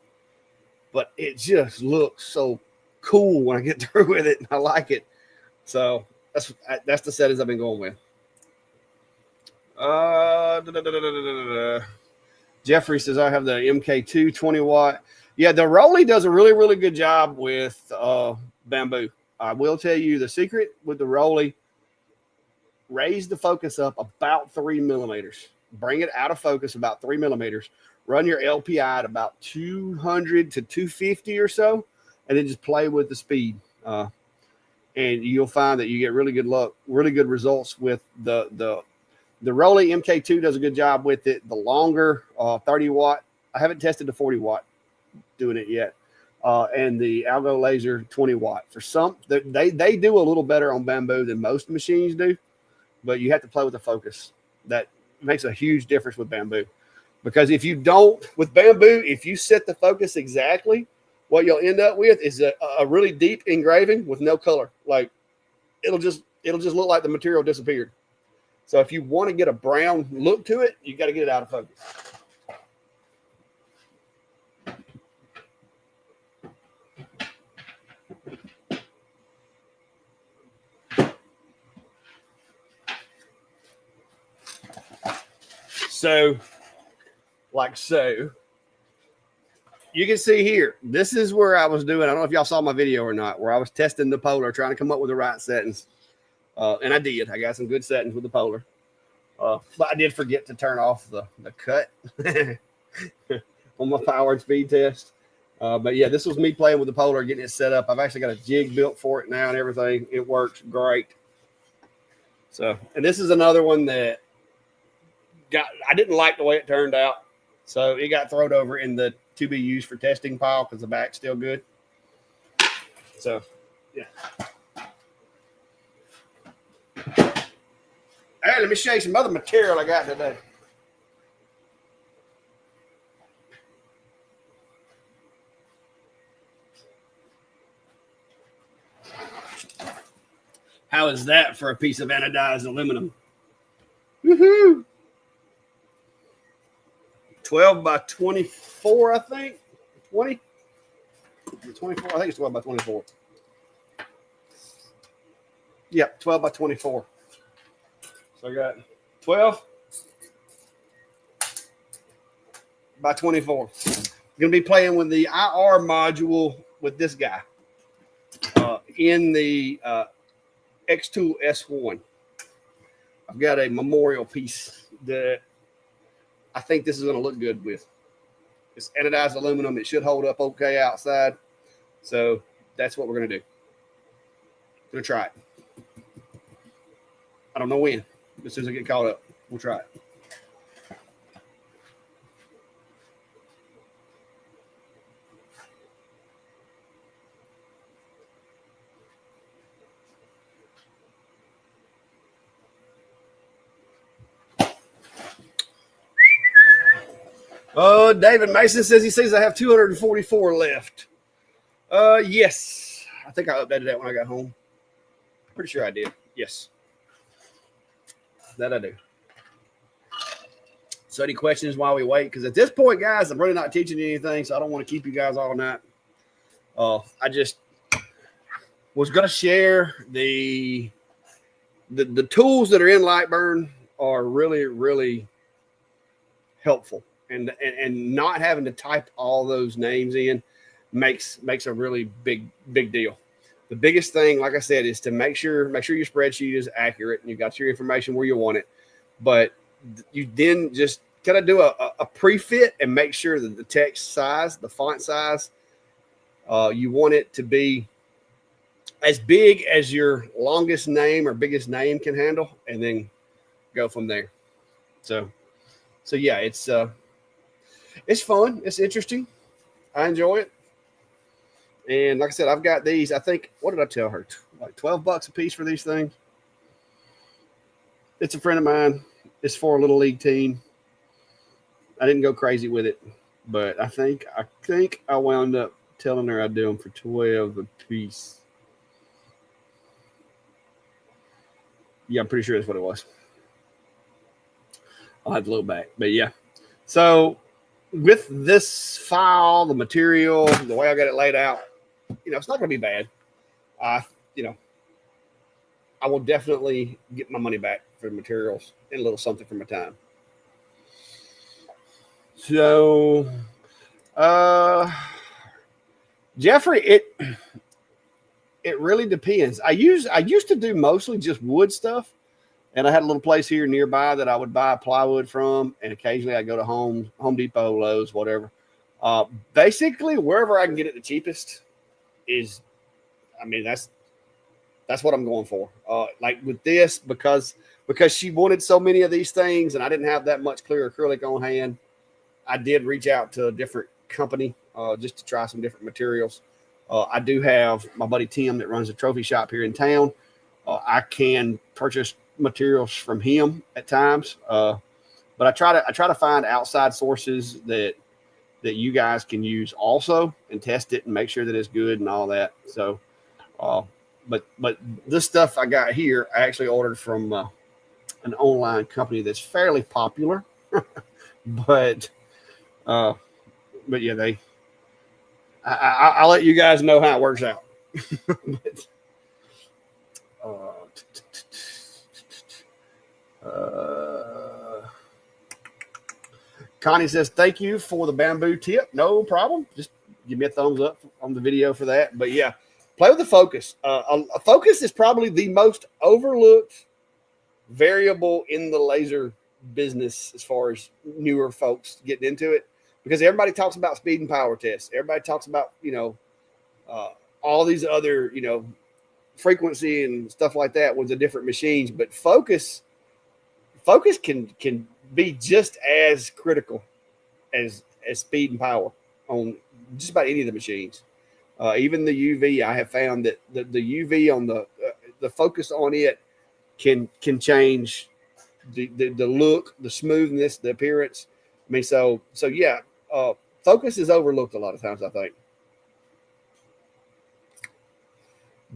Speaker 1: but it just looks so cool when I get through with it, and I like it. So that's the settings I've been going with. Jeffrey says I have the MK2 20 watt. Yeah, the Rolly does a really, really good job with bamboo. I will tell you the secret with the Rolly: raise the focus up about 3 millimeters. Bring it out of focus about 3 millimeters. Run your LPI at about 200 to 250 or so, and then just play with the speed. And you'll find that you get really good luck, really good results with the Rolly. MK2 does a good job with it. The longer 30 watt, I haven't tested the 40 watt doing it yet. And the Algo Laser 20 watt. For some, they do a little better on bamboo than most machines do, but you have to play with the focus. That makes a huge difference with bamboo, because if you don't, with bamboo, if you set the focus exactly, what you'll end up with is a really deep engraving with no color. Like it'll just look like the material disappeared. So if you want to get a brown look to it, you got to get it out of focus. So, like so, you can see here, this is where I was doing, I don't know if y'all saw my video or not, where I was testing the Polar, trying to come up with the right settings. And I did. I got some good settings with the Polar. But I did forget to turn off the cut on my power and speed test. But yeah, this was me playing with the Polar, getting it set up. I've actually got a jig built for it now and everything. It works great. So, and this is another one that I didn't like the way it turned out. So it got thrown over in the to be used for testing pile because the back's still good. So, yeah. Hey, let me show you some other material I got today. How is that for a piece of anodized aluminum? Woohoo! 12 by 24, I think. 20? 24? I think it's 12 by 24. Yeah, 12 by 24. So I got 12 by 24. I'm going to be playing with the IR module with this guy in the X2 S1. I've got a memorial piece that I think this is going to look good with. It's anodized aluminum. It should hold up okay outside. So that's what we're going to do. Going to try it. I don't know when. As soon as I get caught up, we'll try it. David Mason says he sees I have 244 left. Yes. I think I updated that when I got home. Pretty sure I did. Yes. That I do. So any questions while we wait? Because at this point, guys, I'm really not teaching you anything, so I don't want to keep you guys all night. I just was going to share the tools that are in Lightburn are really, really helpful. And not having to type all those names in makes a really big deal. The biggest thing, like I said, is to make sure your spreadsheet is accurate and you got your information where you want it. But you then just kind of do a pre-fit and make sure that the text size, the font size, you want it to be as big as your longest name or biggest name can handle, and then go from there. So yeah, it's fun. It's interesting. I enjoy it. And like I said, I've got these. I think, what did I tell her? Like $12 a piece for these things. It's a friend of mine. It's for a little league team. I didn't go crazy with it, but I think I wound up telling her I'd do them for 12 a piece. Yeah, I'm pretty sure that's what it was. I'll have to look back, but yeah. So with this file, the material, the way I got it laid out, it's not going to be bad. I will definitely get my money back for the materials and a little something for my time. So, Jeffrey, it really depends. I used to do mostly just wood stuff, and I had a little place here nearby that I would buy plywood from, and occasionally I go to Home Depot, Lowe's, whatever. Basically, wherever I can get it the cheapest is, that's what I'm going for. Like with this, because she wanted so many of these things, and I didn't have that much clear acrylic on hand, I did reach out to a different company just to try some different materials. I do have my buddy Tim that runs a trophy shop here in town. I can purchase materials from him at times, but I try to find outside sources that you guys can use also and test it and make sure that it's good and all that. So, but this stuff I got here, I actually ordered from an online company that's fairly popular, but yeah, I'll let you guys know how it works out. But, Connie says, thank you for the bamboo tip. No problem. Just give me a thumbs up on the video for that. But yeah, play with the focus. A focus is probably the most overlooked variable in the laser business as far as newer folks getting into it, because everybody talks about speed and power tests. Everybody talks about, all these other, frequency and stuff like that with the different machines, but focus can be just as critical as speed and power on just about any of the machines. Even the UV, I have found that the UV on the focus on it can change the look, the smoothness, the appearance. I mean, so yeah, focus is overlooked a lot of times, I think.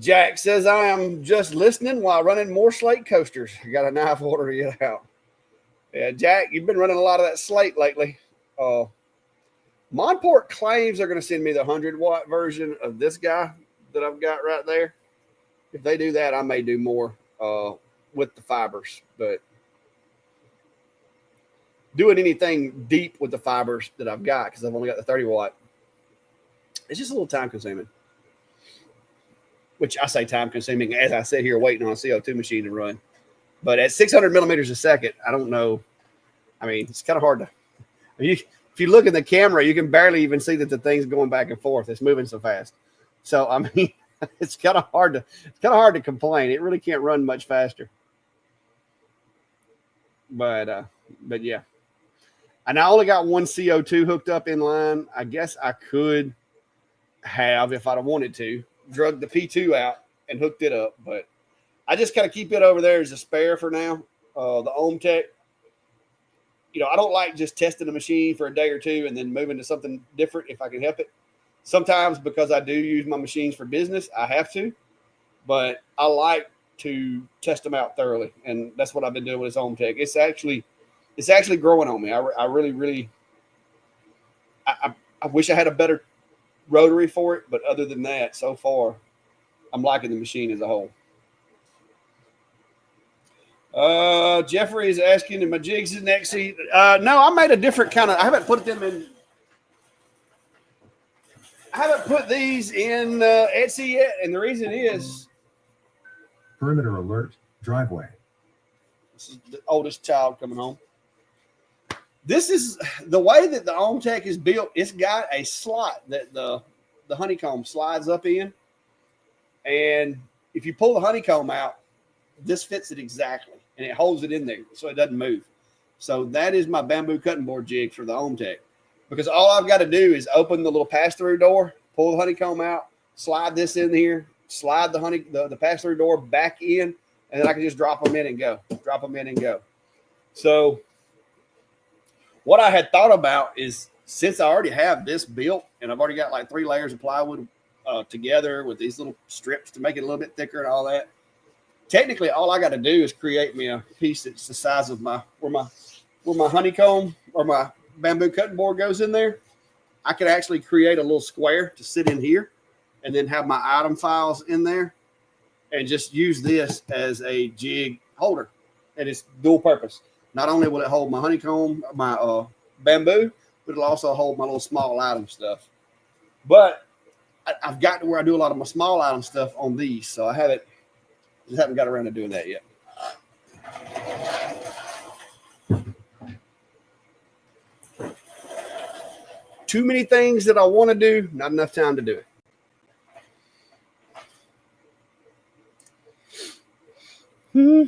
Speaker 1: Jack says, I am just listening while running more slate coasters. I got a knife order to get out. Yeah, Jack, you've been running a lot of that slate lately. Monport claims they're going to send me the 100-watt version of this guy that I've got right there. If they do that, I may do more with the fibers. But doing anything deep with the fibers that I've got, because I've only got the 30-watt, it's just a little time-consuming. Which I say time-consuming as I sit here waiting on a CO2 machine to run. But at 600 millimeters a second, I don't know. I mean, it's kind of hard to – if you look at the camera, you can barely even see that the thing's going back and forth. It's moving so fast. So, I mean, it's kind of hard to complain. It really can't run much faster. But yeah. And I only got one CO2 hooked up in line. I guess I could have, if I'd have wanted to, drug the P2 out and hooked it up, but I just kind of keep it over there as a spare for now. The Omtech, I don't like just testing the machine for a day or two and then moving to something different if I can help it. Sometimes because I do use my machines for business, I have to, but I like to test them out thoroughly, and that's what I've been doing with this Omtech. It's actually growing on me. I really I wish I had a better rotary for it, but other than that, so far, I'm liking the machine as a whole. Jeffrey is asking if my jigs is next seat. No, I made a different kind of. I haven't put these in Etsy yet, and the reason is
Speaker 2: Perimeter alert, driveway.
Speaker 1: this is the oldest child coming home. This is the way that the Omtech is built. It's got a slot that the honeycomb slides up in. And if you pull the honeycomb out, this fits it exactly. And it holds it in there so it doesn't move. So that is my bamboo cutting board jig for the Omtech. Because all I've got to do is open the little pass-through door, pull the honeycomb out, slide this in here, slide the pass-through door back in, and then I can just drop them in and go. So what I had thought about is, since I already have this built and I've already got like 3 layers of plywood together with these little strips to make it a little bit thicker and all that, technically all I got to do is create me a piece that's the size of where my honeycomb or my bamboo cutting board goes in there. I could actually create a little square to sit in here and then have my item files in there and just use this as a jig holder. And it's dual purpose. Not only will it hold my honeycomb, my bamboo, but it'll also hold my little small item stuff. But I've got to where I do a lot of my small item stuff on these, so I just haven't got around to doing that yet. Too many things that I want to do, not enough time to do it. Well,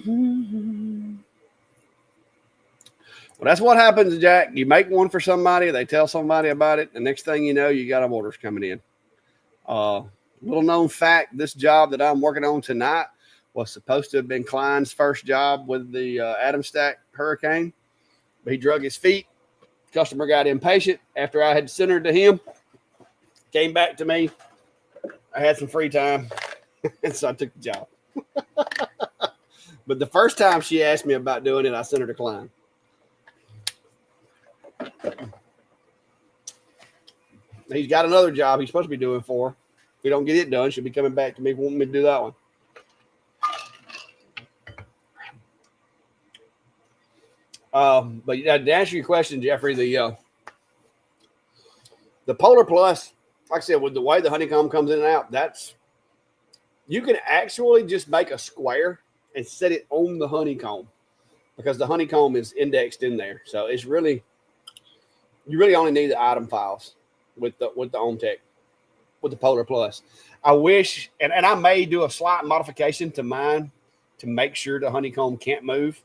Speaker 1: that's what happens, Jack. You make one for somebody, they tell somebody about it, the next thing you know, you got orders coming in. Little known fact, this job that I'm working on tonight was supposed to have been Klein's first job with the Atom Stack Hurricane, but he drug his feet. Customer got impatient after I had sent her to him, came back to me. I had some free time, and so I took the job. But the first time she asked me about doing it, I sent her to Klein. He's got another job he's supposed to be doing for her. If we don't get it done, she'll be coming back to me wanting me to do that one. But to answer your question, Jeffrey, the Polar Plus, like I said, with the way the honeycomb comes in and out, you can actually just make a square and set it on the honeycomb because the honeycomb is indexed in there. So it's really, you really only need the item files with the Omtech, with the Polar Plus. I wish, and I may do a slight modification to mine to make sure the honeycomb can't move.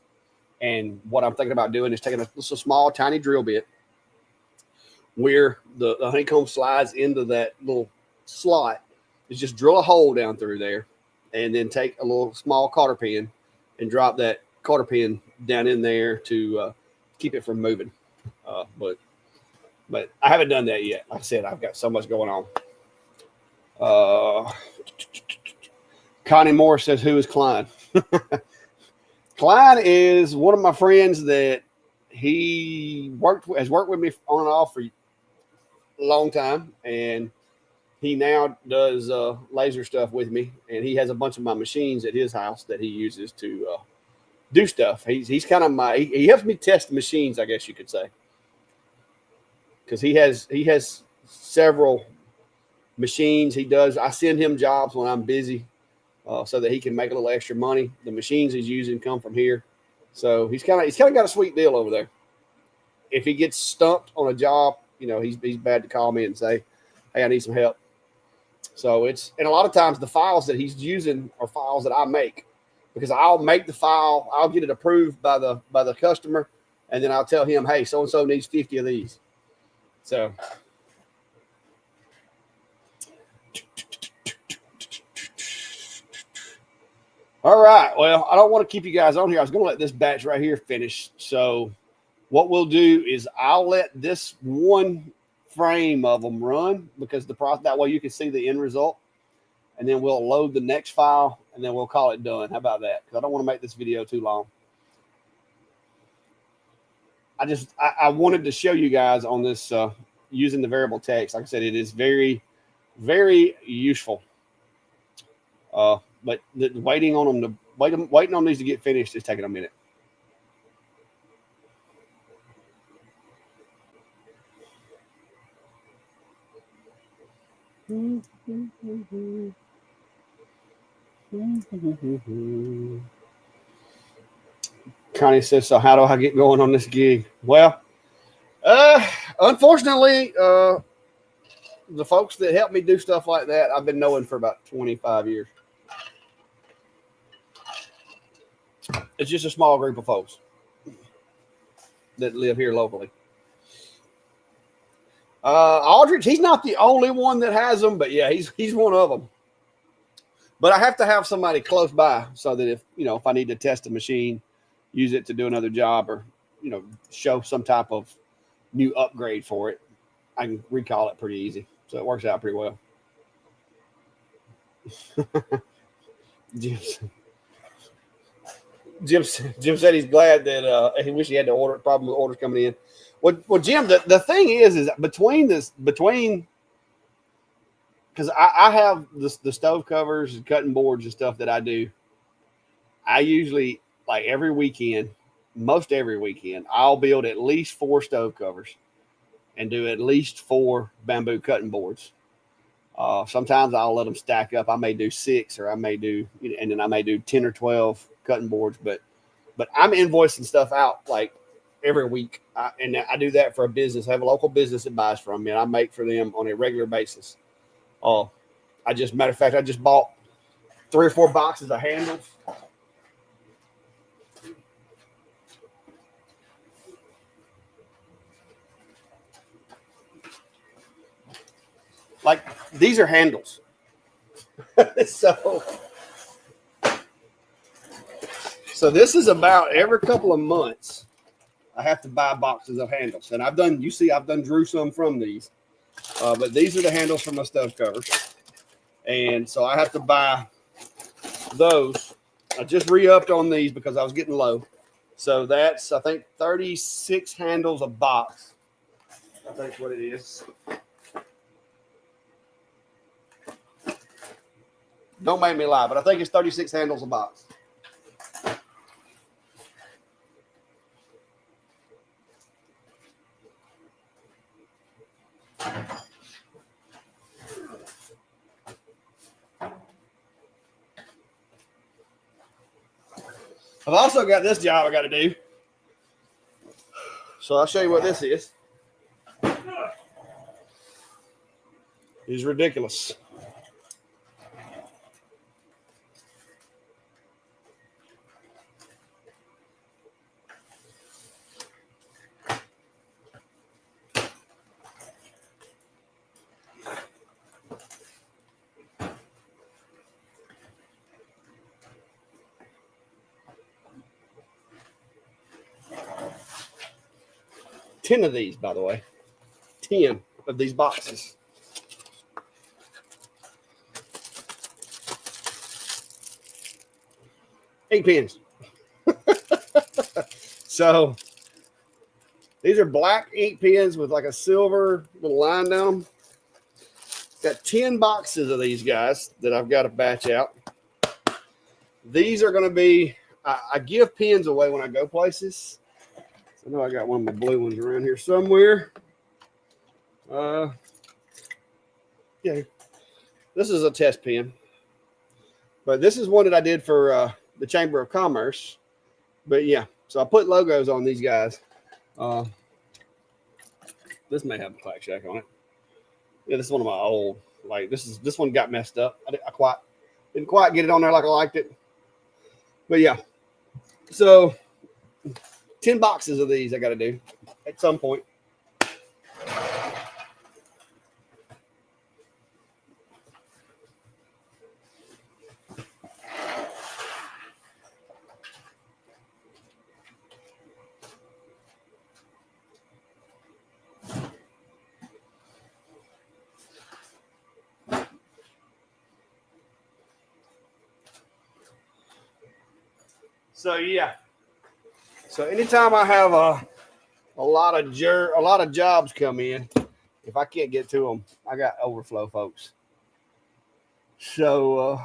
Speaker 1: And what I'm thinking about doing is taking a small, tiny drill bit where the honeycomb slides into that little slot. Is just drill a hole down through there and then take a little small cotter pin and drop that quarter pin down in there to keep it from moving. But I haven't done that yet. Like I said, I've got so much going on. Connie Moore says, who is Klein? Klein is one of my friends that has worked with me on and off for a long time, and he now does laser stuff with me, and he has a bunch of my machines at his house that he uses to do stuff. He's kind of he helps me test machines, I guess you could say, because he has several machines. I send him jobs when I'm busy, so that he can make a little extra money. The machines he's using come from here, so he's kind of got a sweet deal over there. If he gets stumped on a job, he's bad to call me and say, hey, I need some help. So and a lot of times the files that he's using are files that I make, because I'll make the file, I'll get it approved by the customer, and then I'll tell him, hey, so and so needs 50 of these. So all right, well, I don't want to keep you guys on here. I was going to let this batch right here finish. So what we'll do is I'll let this one frame of them run, because that way you can see the end result, and then we'll load the next file, and then we'll call it done. How about that? Because I don't want to make this video too long. I wanted to show you guys on this using the variable text. Like I said, it is very, very useful. But waiting on these to get finished is taking a minute. Connie says, so how do I get going on this gig? Well, unfortunately, the folks that help me do stuff like that, I've been knowing for about 25 years. It's just a small group of folks that live here locally. Aldrich, he's not the only one that has them, but yeah, he's one of them. But I have to have somebody close by, so that if I need to test a machine, use it to do another job, or show some type of new upgrade for it, I can recall it pretty easy. So it works out pretty well. Jim said he's glad that he wish he had the problem with orders coming in. Well, Jim, the thing is between because I have the stove covers and cutting boards and stuff that I do. I usually, like most every weekend, I'll build at least 4 stove covers and do at least 4 bamboo cutting boards. Sometimes I'll let them stack up. I may do 6, or I may do 10 or 12 cutting boards, but I'm invoicing stuff out like every week. And I do that for a business. I have a local business that buys from me, and I make for them on a regular basis. Matter of fact, I just bought 3 or 4 boxes of handles. Like, these are handles. So this is about every couple of months I have to buy boxes of handles. And I've drew some from these. But these are the handles for my stove covers. And so I have to buy those. I just re-upped on these because I was getting low. So that's, I think, 36 handles a box. I think what it is. Don't make me lie, but I think it's 36 handles a box. I've also got this job I got to do. So I'll show you what this is. It's ridiculous. 10 of these, by the way. 10 of these boxes. Ink pens. So these are black ink pens with like a silver little line down them. Got 10 boxes of these guys that I've got to batch out. These are going to be, I give pens away when I go places. So I know I got one of my blue ones around here somewhere. Yeah, this is a test pen. But this is one that I did for the Chamber of Commerce. But yeah, so I put logos on these guys. This may have a Clack Shack on it. Yeah, this is one of my old. Like this one got messed up. I didn't quite get it on there like I liked it. But yeah, so 10 boxes of these I got to do at some point. So yeah, so anytime I have a lot of jobs come in, if I can't get to them, I got overflow, folks. So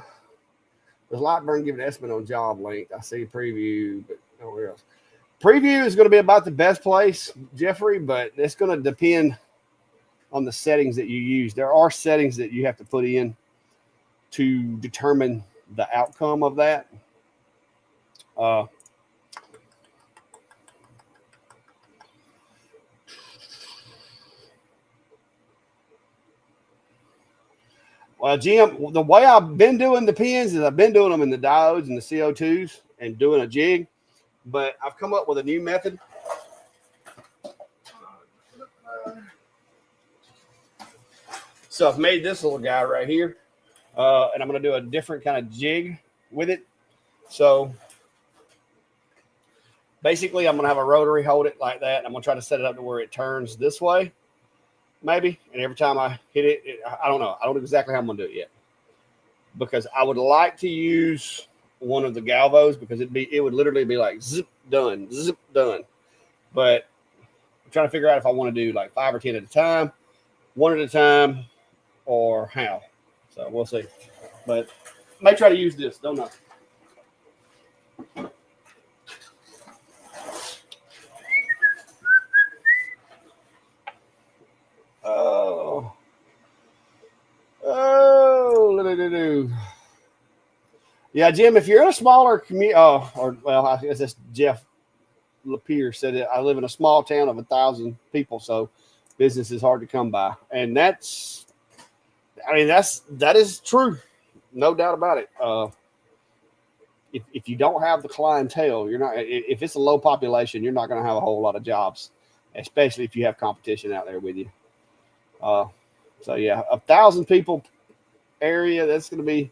Speaker 1: does Lightburn give an estimate on job length? I see preview, but nowhere else. Preview is going to be about the best place, Jeffrey, but it's going to depend on the settings that you use. There are settings that you have to put in to determine the outcome of that. Well, Jim, the way I've been doing the pins is I've been doing them in the diodes and the CO2s and doing a jig, but I've come up with a new method. So I've made this little guy right here, and I'm going to do a different kind of jig with it. So basically, I'm going to have a rotary hold it like that. I'm going to try to set it up to where it turns this way, maybe. And every time I hit it, I don't know. I don't know exactly how I'm going to do it yet. Because I would like to use one of the galvos because it would literally be like zip, done, zip, done. But I'm trying to figure out if I want to do like 5 or 10 at a time, one at a time, or how. So we'll see. But I may try to use this. Don't know. Yeah, Jim, if you're in a smaller community, I guess that's Jeff Lapierre said it. I live in a small town of 1,000 people, so business is hard to come by. And that is true. No doubt about it. If you don't have the clientele, you're not, if it's a low population, you're not going to have a whole lot of jobs, especially if you have competition out there with you. So yeah, 1,000 people area, it's going to be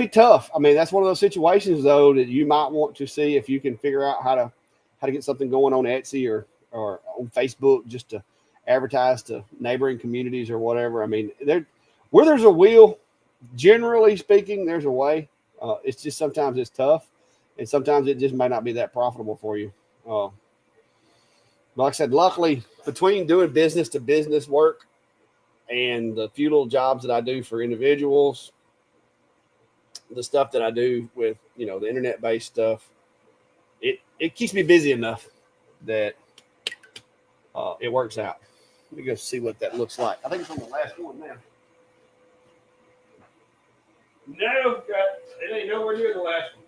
Speaker 1: tough. I mean, that's one of those situations though that you might want to see if you can figure out how to get something going on Etsy or on Facebook just to advertise to neighboring communities or whatever. I mean, where there's a will, generally speaking, there's a way. It's just sometimes it's tough, and sometimes it just may not be that profitable for you. But like I said, luckily, between doing business to business work and the few little jobs that I do for individuals, the stuff that I do with, the internet-based stuff, it keeps me busy enough that it works out. Let me go see what that looks like. I think it's on the last one now. No, it ain't nowhere near the last one.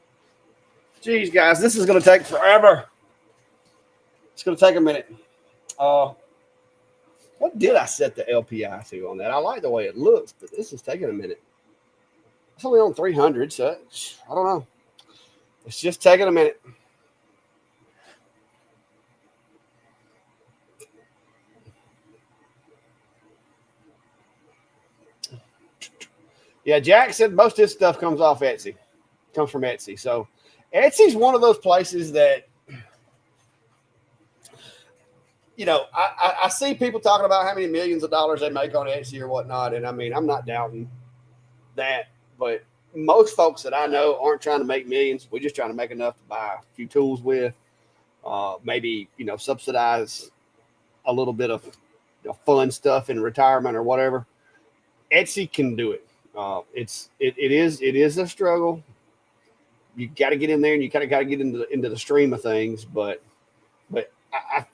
Speaker 1: Geez, guys, this is going to take forever. It's going to take a minute. What did I set the LPI to on that? I like the way it looks, but this is taking a minute. It's only on 300, so I don't know. It's just taking a minute. Yeah, Jack said most of this stuff comes from Etsy. So Etsy's one of those places that I see people talking about how many millions of dollars they make on Etsy or whatnot. And I mean, I'm not doubting that, but most folks that I know aren't trying to make millions. We're just trying to make enough to buy a few tools with, maybe, subsidize a little bit of fun stuff in retirement or whatever. Etsy can do it. It is a struggle. You got to get in there and you kind of got to get into the stream of things, but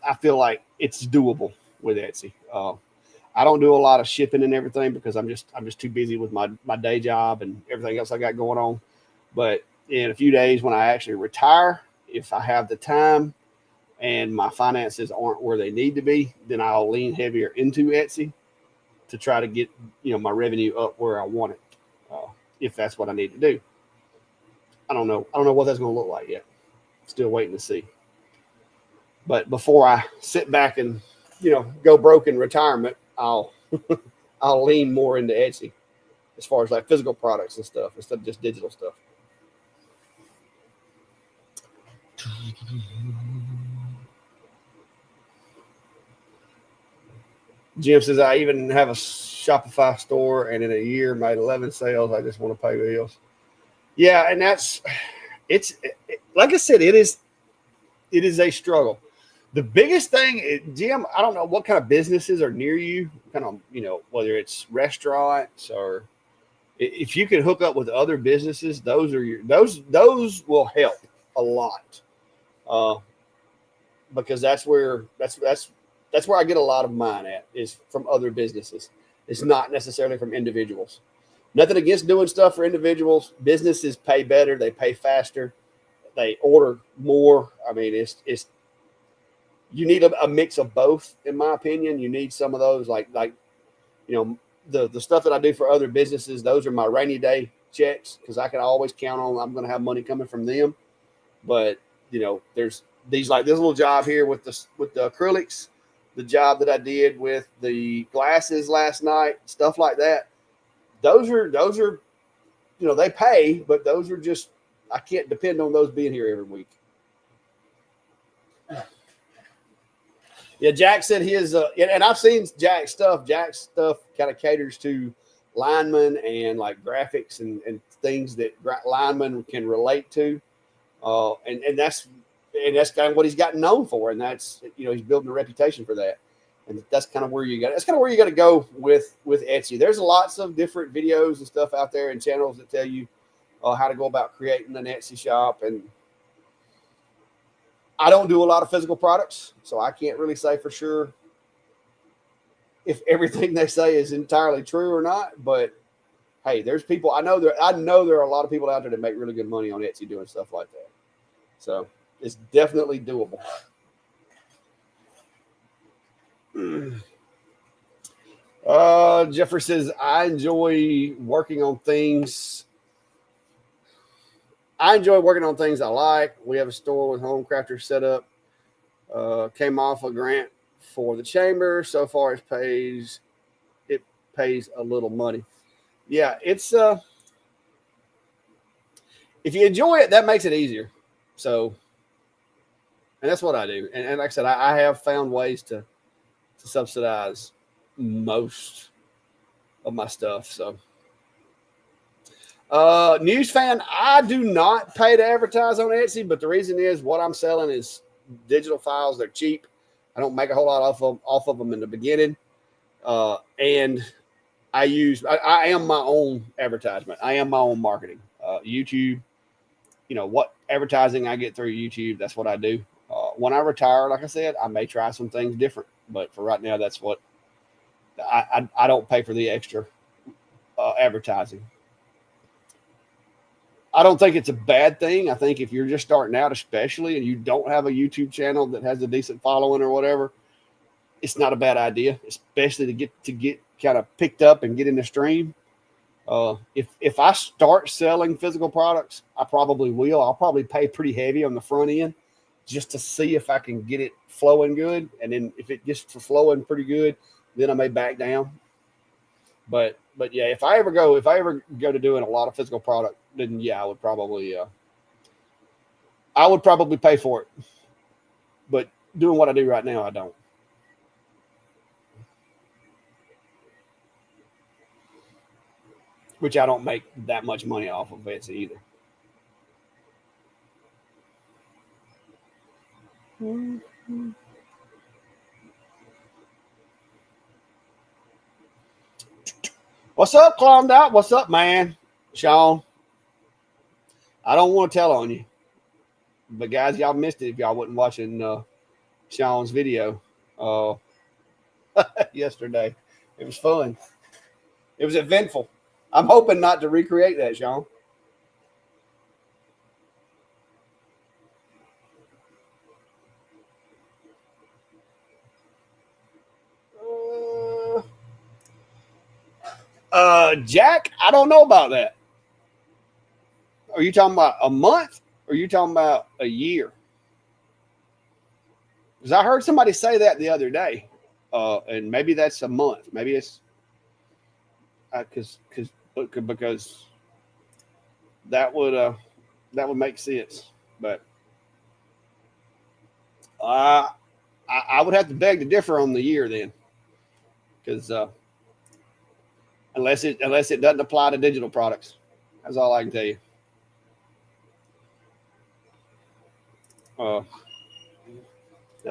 Speaker 1: I feel like it's doable with Etsy. I don't do a lot of shipping and everything because I'm just too busy with my day job and everything else I got going on. But in a few days when I actually retire, if I have the time and my finances aren't where they need to be, then I'll lean heavier into Etsy to try to get my revenue up where I want it, if that's what I need to do. I don't know what that's going to look like yet. Still waiting to see. But before I sit back and go broke in retirement, I'll lean more into Etsy as far as like physical products and stuff instead of just digital stuff. Jim says, I even have a Shopify store and in a year made 11 sales. I just want to pay bills. Yeah. And it's like I said, it is a struggle. The biggest thing, Jim, I don't know what kind of businesses are near you, kind of, whether it's restaurants or if you can hook up with other businesses, those will help a lot. Because that's where I get a lot of mine at is from other businesses. It's not necessarily from individuals. Nothing against doing stuff for individuals. Businesses pay better. They pay faster. They order more. I mean, it's you need a mix of both, in my opinion. You need some of those like the stuff that I do for other businesses. Those are my rainy day checks because I can always count on I'm going to have money coming from them. But there's these like this little job here with the acrylics, the job that I did with the glasses last night, stuff like that. Those are they pay, but those are just I can't depend on those being here every week. Yeah, Jack said his, and I've seen Jack's stuff. Jack's stuff kind of caters to linemen and like graphics and things that linemen can relate to, and that's kind of what he's gotten known for, and that's he's building a reputation for that, and that's kind of where you got. That's kind of where you got to go with Etsy. There's lots of different videos and stuff out there and channels that tell you how to go about creating an Etsy shop and. I don't do a lot of physical products, so I can't really say for sure if everything they say is entirely true or not. But hey, there's people I know there are a lot of people out there that make really good money on Etsy doing stuff like that. So it's definitely doable. Jeffrey says, I enjoy working on things I like. We have a store with home crafters set up. Came off a grant for the chamber. So far, it pays a little money. Yeah, it's if you enjoy it, that makes it easier. So, and that's what I do. And like I said, I have found ways to subsidize most of my stuff. So. News fan, I do not pay to advertise on Etsy, but the reason is what I'm selling is digital files. They're cheap. I don't make a whole lot off of them in the beginning. And I am my own advertisement. I am my own marketing. YouTube, what advertising I get through YouTube, that's what I do. When I retire, like I said, I may try some things different, but for right now, that's what I don't pay for the extra advertising. I don't think it's a bad thing. I think if you're just starting out, especially, and you don't have a YouTube channel that has a decent following or whatever, it's not a bad idea, especially to get kind of picked up and get in the stream. If I start selling physical products, I probably will. I'll probably pay pretty heavy on the front end just to see if I can get it flowing good. And then if it gets flowing pretty good, then I may back down. But yeah, if I ever go to doing a lot of physical product, then yeah, I would probably pay for it. But doing what I do right now, I don't. which I don't make that much money off of Etsy either. What's up, Clown Dot? What's up, man? Sean. I don't want to tell on you. But guys, y'all missed it if y'all wasn't watching Sean's video yesterday. It was fun. It was eventful. I'm hoping not to recreate that, Sean. Jack, I don't know about that. Are you talking about a month or are you talking about a year? Because I heard somebody say that the other day. And maybe that's a month. Maybe it's because that would make sense. But I would have to beg to differ on the year then, because unless it doesn't apply to digital products, that's all I can tell you. Now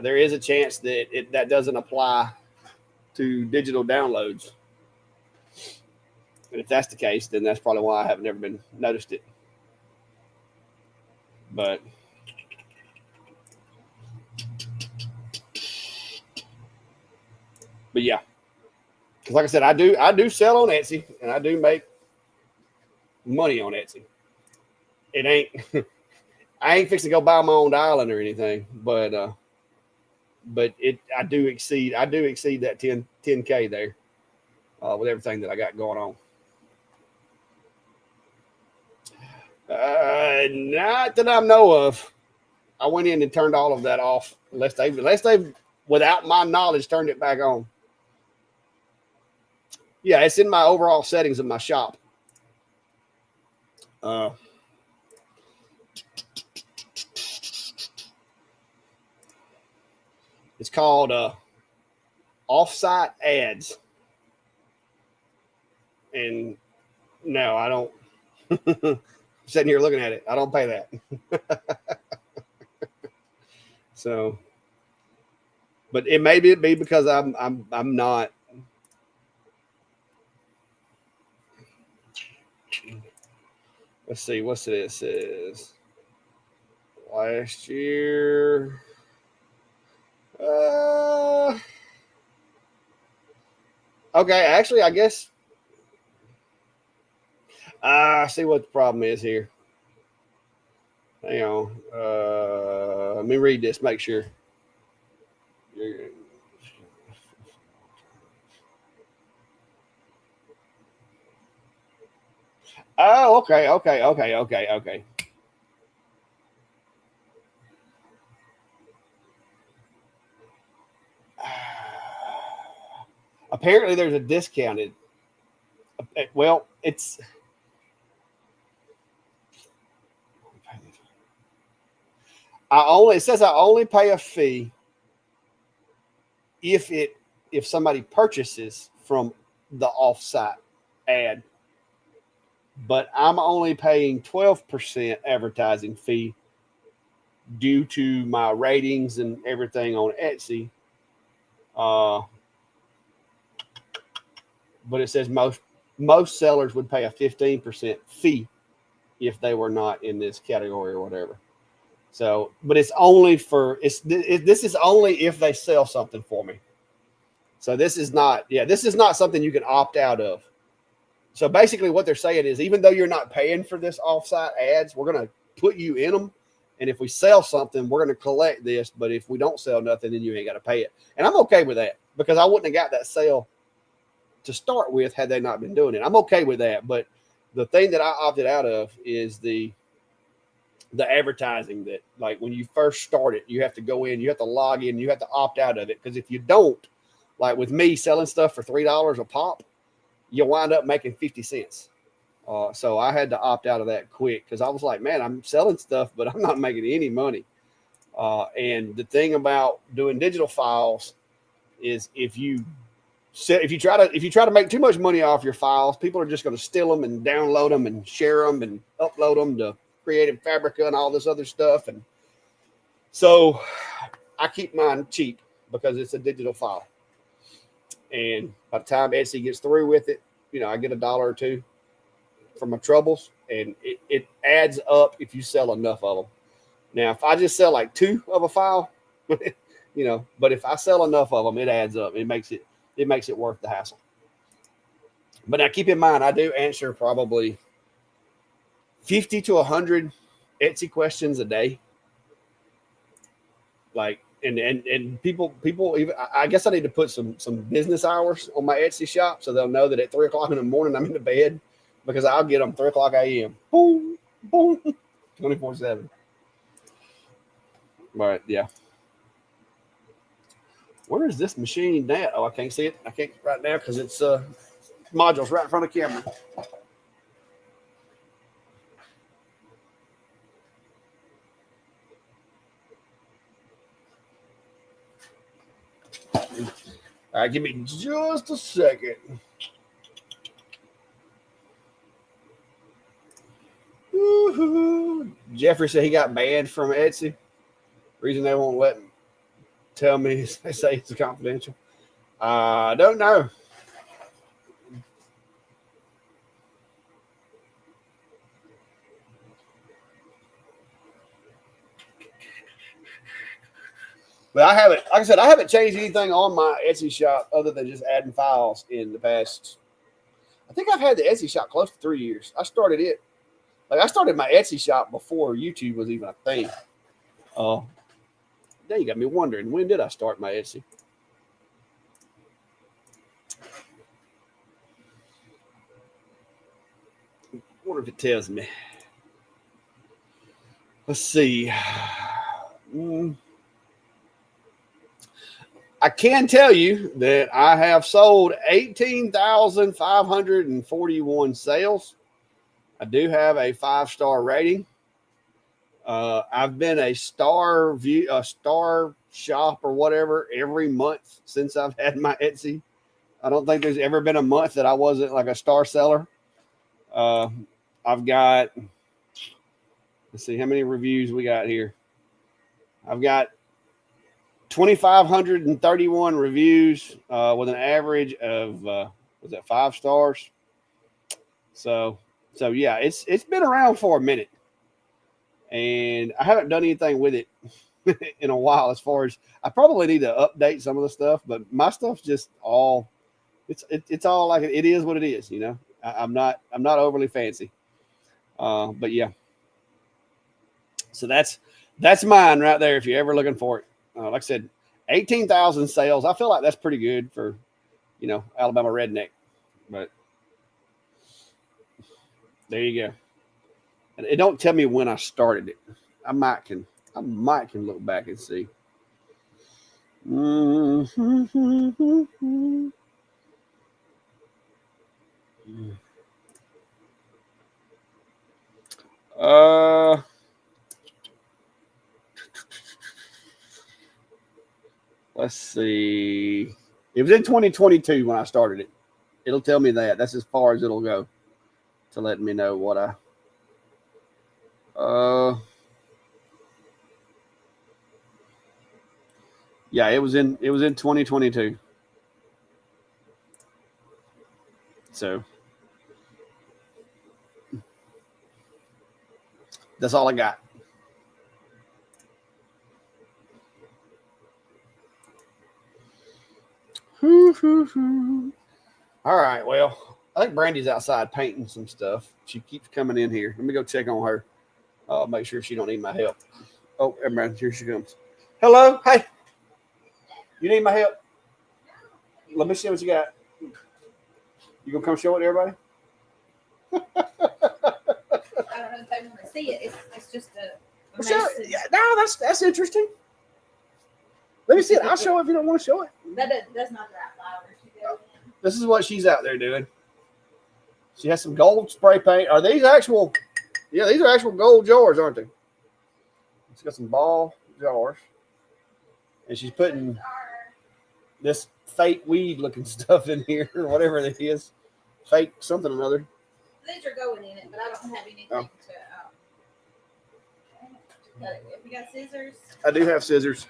Speaker 1: there is a chance that that doesn't apply to digital downloads. And if that's the case, then that's probably why I have never been noticed it. But yeah, because like I said, I do sell on Etsy and I do make money on Etsy. It ain't I ain't fixing to go buy my own island or anything, but I do exceed that 10K there with everything that I got going on. Not that I know of. I went in and turned all of that off, unless they without my knowledge turned it back on. Yeah, it's in my overall settings of my shop. It's called offsite ads. And no, I don't. I'm sitting here looking at it. I don't pay that. So, but it may be because I'm not. Let's see. What's it says? Last year. Okay, actually, I guess I see what the problem is here. Hang on. Let me read this, make sure. Oh, okay. Apparently there's a discounted. Well, it says I only pay a fee if somebody purchases from the offsite ad. But I'm only paying 12% advertising fee due to my ratings and everything on Etsy. But it says most sellers would pay a 15% fee if they were not in this category or whatever. So, but it's only this is only if they sell something for me. So this is not something you can opt out of. So basically what they're saying is, even though you're not paying for this offsite ads, we're going to put you in them. And if we sell something, we're going to collect this. But if we don't sell nothing, then you ain't got to pay it. And I'm okay with that, because I wouldn't have got that sale to start with had they not been doing it. I'm okay with that. But the thing that I opted out of is the advertising, that like when you first start it, you have to go in, you have to log in, you have to opt out of it. Because if you don't, like with me selling stuff for $3 a pop, you'll wind up making 50 cents. So I had to opt out of that quick, because I was like, man, I'm selling stuff, but I'm not making any money. And the thing about doing digital files is if you if you try to make too much money off your files, people are just going to steal them and download them and share them and upload them to Creative Fabrica and all this other stuff. And so I keep mine cheap because it's a digital file. And by the time Etsy gets through with it, I get $1 or $2 for my troubles, and it adds up if you sell enough of them. Now, if I just sell like 2 of a file, but if I sell enough of them, it adds up. It makes it worth the hassle. But now keep in mind, I do answer probably 50 to 100 Etsy questions a day. Like, and people even, I guess I need to put some business hours on my Etsy shop so they'll know that at 3 o'clock in the morning I'm in the bed, because I'll get them 3 o'clock a.m. Boom, boom, 24/7. But yeah. Where is this machine at? Oh, I can't see it. I can't right now because it's modules right in front of the camera. All right, give me just a second. Woo-hoo. Jeffrey said he got banned from Etsy. Reason they won't let him tell me, they say it's confidential. I don't know. But I haven't, like I said, I haven't changed anything on my Etsy shop other than just adding files in the past. I think I've had the Etsy shop close to 3 years. I started it. Like, I started my Etsy shop before YouTube was even a thing. Now you got me wondering, when did I start my Etsy? I wonder if it tells me. Let's see. I can tell you that I have sold 18,541 sales. I do have a 5-star rating. I've been a star shop or whatever every month since I've had my Etsy. I don't think there's ever been a month that I wasn't like a star seller. I've got, let's see how many reviews we got here. I've got 2,531 reviews with an average of was that 5 stars? So yeah, it's been around for a minute, and I haven't done anything with it in a while. As far as, I probably need to update some of the stuff, but my stuff's just all it's all like it is what it is. I'm not overly fancy, but yeah. So that's mine right there. If you're ever looking for it. Like I said, 18,000 sales. I feel like that's pretty good for, Alabama redneck. But there you go. And it don't tell me when I started it. I might can look back and see. Let's see. It was in 2022 when I started it. It'll tell me that. That's as far as it'll go to let me know what yeah, it was in 2022. So that's all I got. All right, well, I think Brandy's outside painting some stuff. She keeps coming in here. Let me go check on her. Make sure she don't need my help. Oh, everybody, here she comes. Hello, hey. You need my help? Let me see what you got. You gonna come show it to everybody?
Speaker 3: I don't know if they want to see it. It's just a message.
Speaker 1: Yeah, no, that's interesting. Let me see it. I'll show it if you don't want to show it.
Speaker 3: That's not the right flowers.
Speaker 1: This is what she's out there doing. She has some gold spray paint. Are these actual? Yeah, these are actual gold jars, aren't they? She's got some ball jars, and she's putting. this fake weed looking stuff in here or whatever it is. Fake something or another.
Speaker 3: These are going in it, but I don't have anything
Speaker 1: Oh.
Speaker 3: to. Have you got scissors?
Speaker 1: I do have scissors.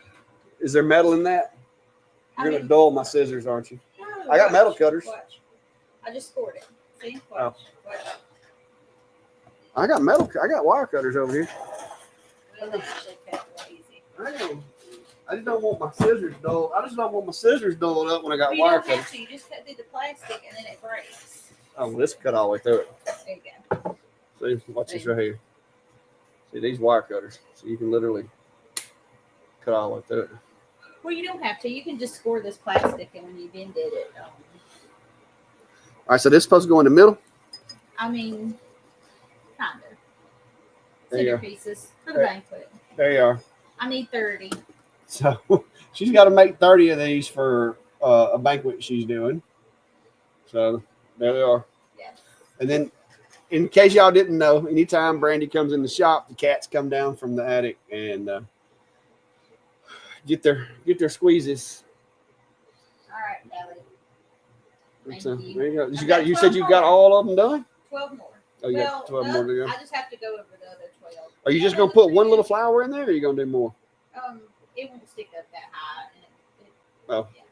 Speaker 1: Is there metal in that?
Speaker 3: I
Speaker 1: You're gonna
Speaker 3: mean-
Speaker 1: dull my scissors, aren't you?
Speaker 3: No,
Speaker 1: I got metal cutters.
Speaker 3: Watch. I just scored it. See? Watch.
Speaker 1: Oh.
Speaker 3: Watch.
Speaker 1: I got metal. I got wire cutters over here.
Speaker 3: Well, they actually cut real easy.
Speaker 1: I just don't want my scissors dull. I just don't want my scissors dulled up when I got
Speaker 3: Well, you
Speaker 1: wire
Speaker 3: don't have
Speaker 1: cutters.
Speaker 3: to. You just cut through the plastic and then it breaks.
Speaker 1: Oh, well, this cut all the way through it.
Speaker 3: There you go.
Speaker 1: See, watch this right here. See these wire cutters. So you can literally cut all the way through it.
Speaker 3: Well, you don't have to. You can just score this plastic, and when you bend it,
Speaker 1: All right, so this is supposed to go in the middle.
Speaker 3: I mean, kind of.
Speaker 1: There you
Speaker 3: Center
Speaker 1: go.
Speaker 3: pieces for the
Speaker 1: There-
Speaker 3: banquet.
Speaker 1: There you are.
Speaker 3: I need 30.
Speaker 1: So she's got to make 30 of these for a banquet she's doing. So there they are.
Speaker 3: Yeah.
Speaker 1: And then, in case y'all didn't know, anytime Brandy comes in the shop, the cats come down from the attic and get their squeezes.
Speaker 3: All right, Kelly. Thank
Speaker 1: So,
Speaker 3: you.
Speaker 1: there you go.
Speaker 3: I've
Speaker 1: You
Speaker 3: got
Speaker 1: got. You said
Speaker 3: 12
Speaker 1: you got
Speaker 3: more.
Speaker 1: all of them done.
Speaker 3: 12 more.
Speaker 1: Oh, you got 12
Speaker 3: no,
Speaker 1: more to go.
Speaker 3: I just have to go over the other 12.
Speaker 1: Are you just gonna put one little flower in there, or are you gonna do more?
Speaker 3: It won't stick up that high. And
Speaker 1: Oh.
Speaker 3: Yeah.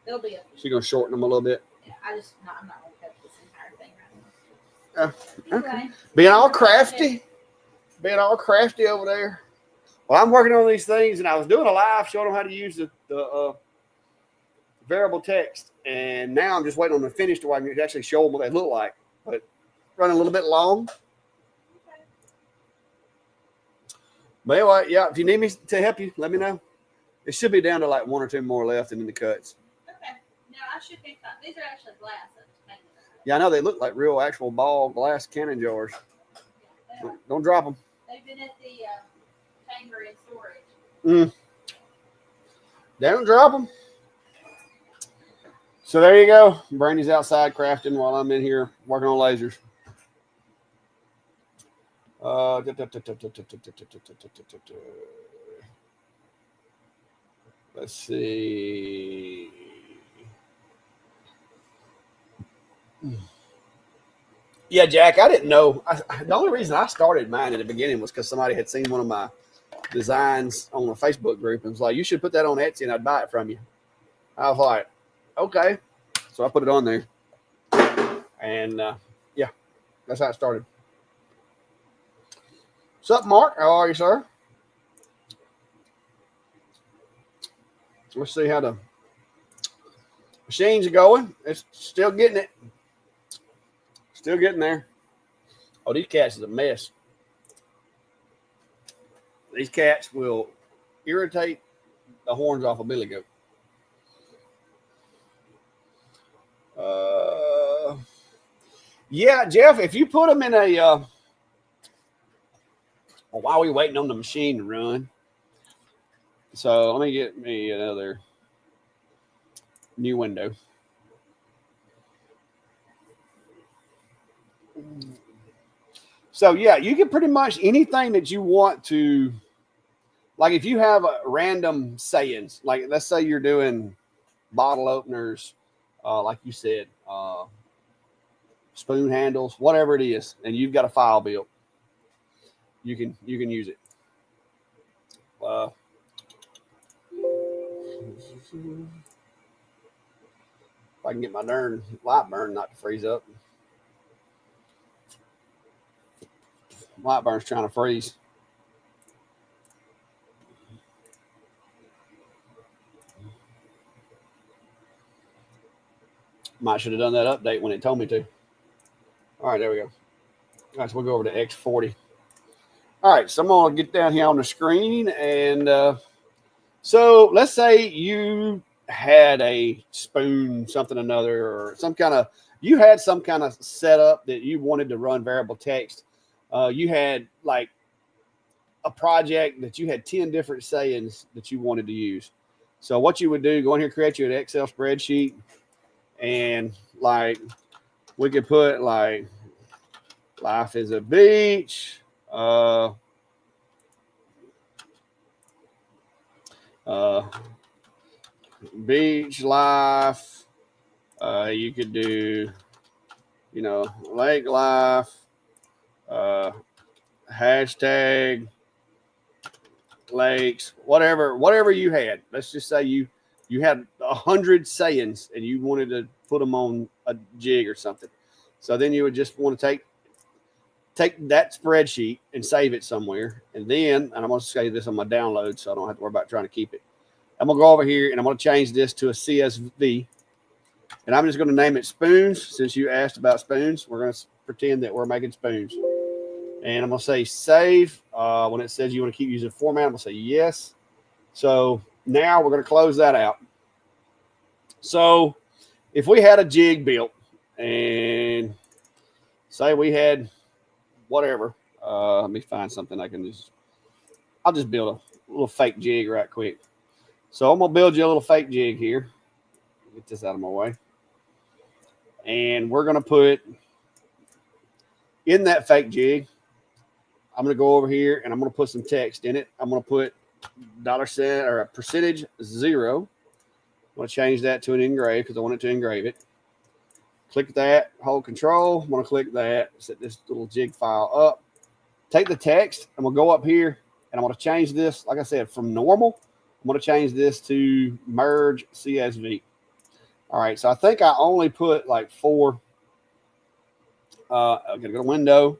Speaker 3: There'll be a.
Speaker 1: So you're gonna shorten them a little bit.
Speaker 3: Yeah, I'm not going to cut this entire thing right now.
Speaker 1: Okay.
Speaker 3: Anyway,
Speaker 1: Being all crafty. Being all crafty over there. Well, I'm working on these things, and I was doing a live showing them how to use the variable text, and now I'm just waiting on the finish to where I can actually show them what they look like. But running a little bit long.
Speaker 3: okay.
Speaker 1: But anyway, yeah, if you need me to help you, let me know. It should be down to like one or two more left and in the cuts.
Speaker 3: Okay. No, I should be fine. These are actually glass. I just painted them.
Speaker 1: Yeah, I know they look like real actual ball glass cannon jars.
Speaker 3: Yeah, they are.
Speaker 1: Don't drop them.
Speaker 3: They've been at the chamber in storage.
Speaker 1: Don't drop them. So there you go. Brandy's outside crafting while I'm in here working on lasers. Let's see. Yeah, Jack, I didn't know. The only reason I started mine in the beginning was because somebody had seen one of my designs on a Facebook group and was like, you should put that on Etsy and I'd buy it from you. I was like, okay. So I put it on there. And yeah, that's how it started. What's up, Mark? How are you, sir? Let's see how the machines are going. It's still getting it. Still getting there. Oh, these cats is a mess. These cats will irritate the horns off a billy goat. Yeah, Jeff, if you put them in a while we waiting on the machine to run. So let me get me another new window. So yeah, you can pretty much anything that you want to, like if you have a random sayings, like let's say you're doing bottle openers, like you said, spoon handles, whatever it is, and you've got a file built, you can use it. If I can get my darn Lightburn not to freeze up. Lightburn's trying to freeze. Might should have done that update when it told me to. All right, there we go. All right, so we'll go over to X40. All right, so I'm going to get down here on the screen. And so let's say you had a spoon, something or another, or some kind of, you had some kind of setup that you wanted to run variable text. You had like a project that you had 10 different sayings that you wanted to use. So what you would do, go in here, create you an Excel spreadsheet, and like we could put like life is a beach. beach life. You could do, you know, lake life, hashtag lakes, whatever you had. Let's just say you had 100 sayings and you wanted to put them on a jig or something. So then you would just want to take that spreadsheet and save it somewhere. And then, and I'm going to save this on my download so I don't have to worry about trying to keep it. I'm going to go over here and I'm going to change this to a CSV. And I'm just going to name it spoons. Since you asked about spoons, we're going to pretend that we're making spoons. And I'm going to say save. When it says you want to keep using format, I'm going to say yes. So now we're going to close that out. So if we had a jig built and say we had whatever, let me find something I'll just build a little fake jig right quick. So I'm going to build you a little fake jig here. Get this out of my way. And we're going to put in that fake jig, I'm going to go over here and I'm going to put some text in it. I'm going to put $% or a percentage 0. I'm going to change that to an engrave because I want it to engrave it. Click that, hold control. I'm going to click that, set this little jig file up. Take the text. I'm going to go up here and I'm going to change this, like I said, from normal. I'm going to change this to merge CSV. All right, so I think I only put like 4. I'm going to go to window,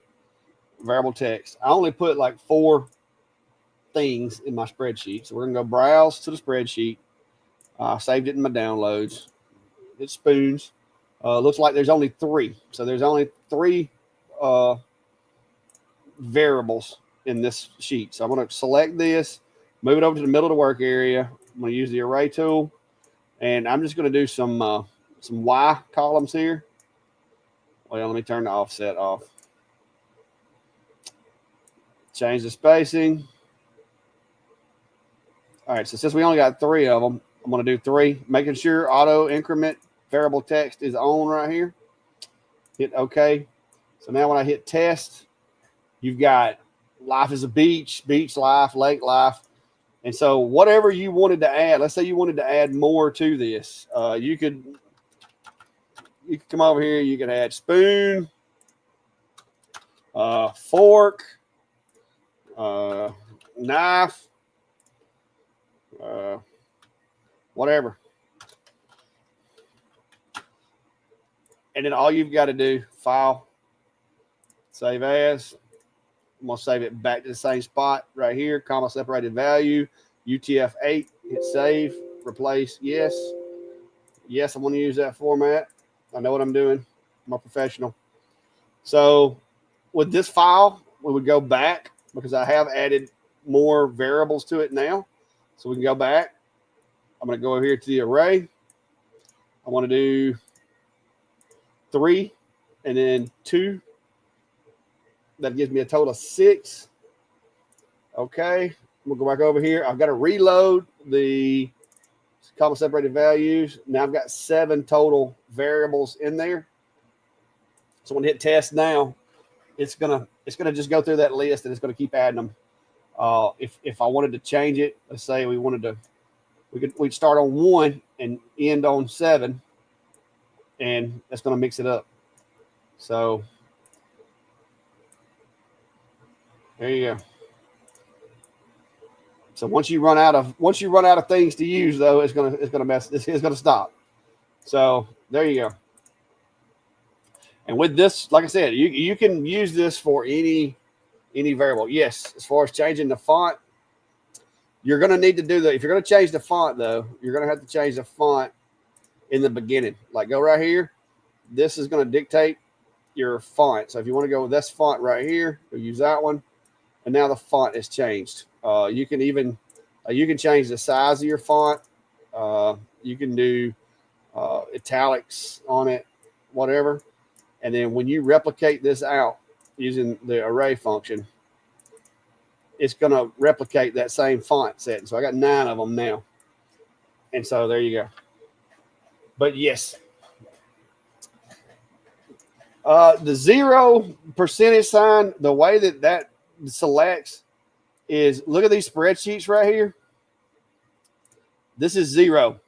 Speaker 1: variable text. I only put like 4 things in my spreadsheet. So we're going to go browse to the spreadsheet. I saved it in my downloads. It's spoons. Looks like there's only 3. So there's only 3 variables in this sheet. So I'm going to select this, move it over to the middle of the work area. I'm going to use the array tool. And I'm just going to do some Y columns here. Well, let me turn the offset off. Change the spacing. All right, so since we only got 3 of them, I'm going to do 3, making sure auto increment variable text is on right here. Hit OK. So now when I hit test, you've got life is a beach, beach life, lake life. And so whatever you wanted to add, let's say you wanted to add more to this, you could come over here. You could add spoon, fork, knife, whatever. And then all you've got to do, file, save as. I'm going to save it back to the same spot right here, comma separated value, UTF-8, hit save, replace, yes. Yes, I'm going to use that format. I know what I'm doing. I'm a professional. So with this file, we would go back because I have added more variables to it now. So we can go back. I'm going to go over here to the array. I want to do 3 and then 2. That gives me a total of 6. Okay. We'll go back over here. I've got to reload the comma separated values. Now I've got 7 total variables in there. So when I hit test now, it's gonna just go through that list and it's gonna keep adding them. If I wanted to change it, let's say we'd start on 1 and end on 7, and that's gonna mix it up. So there you go. So once you run out of things to use, though, it's gonna stop. So there you go. And with this, like I said, you can use this for any variable. Yes, as far as changing the font, you're gonna need to do that. If you're gonna change the font, though, you're gonna have to change the font in the beginning. Like go right here. This is gonna dictate your font. So if you want to go with this font right here, you'll use that one. And now the font is changed. You can even you can change the size of your font. You can do italics on it, whatever. And then when you replicate this out using the array function, it's going to replicate that same font setting. So I got 9 of them now. And so there you go. But yes, the 0% sign, the way that selects is, look at these spreadsheets right here. This is 0.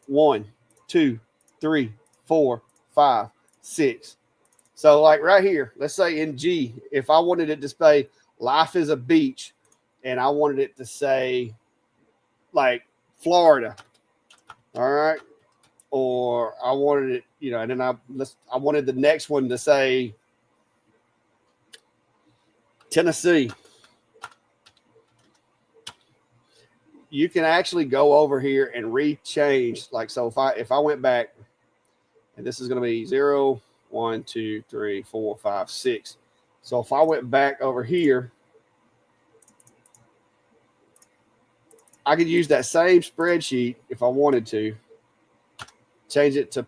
Speaker 1: 1, 2, 3, 4, 5, 6. So like right here, let's say in G, if I wanted it to say life is a beach and I wanted it to say like Florida, all right, or I wanted it, you know, and then I wanted the next one to say Tennessee. You can actually go over here and rechange. Like, so if I went back, and this is going to be 0, 1, 2, 3, 4, 5, 6. So if I went back over here, I could use that same spreadsheet if I wanted to, change it to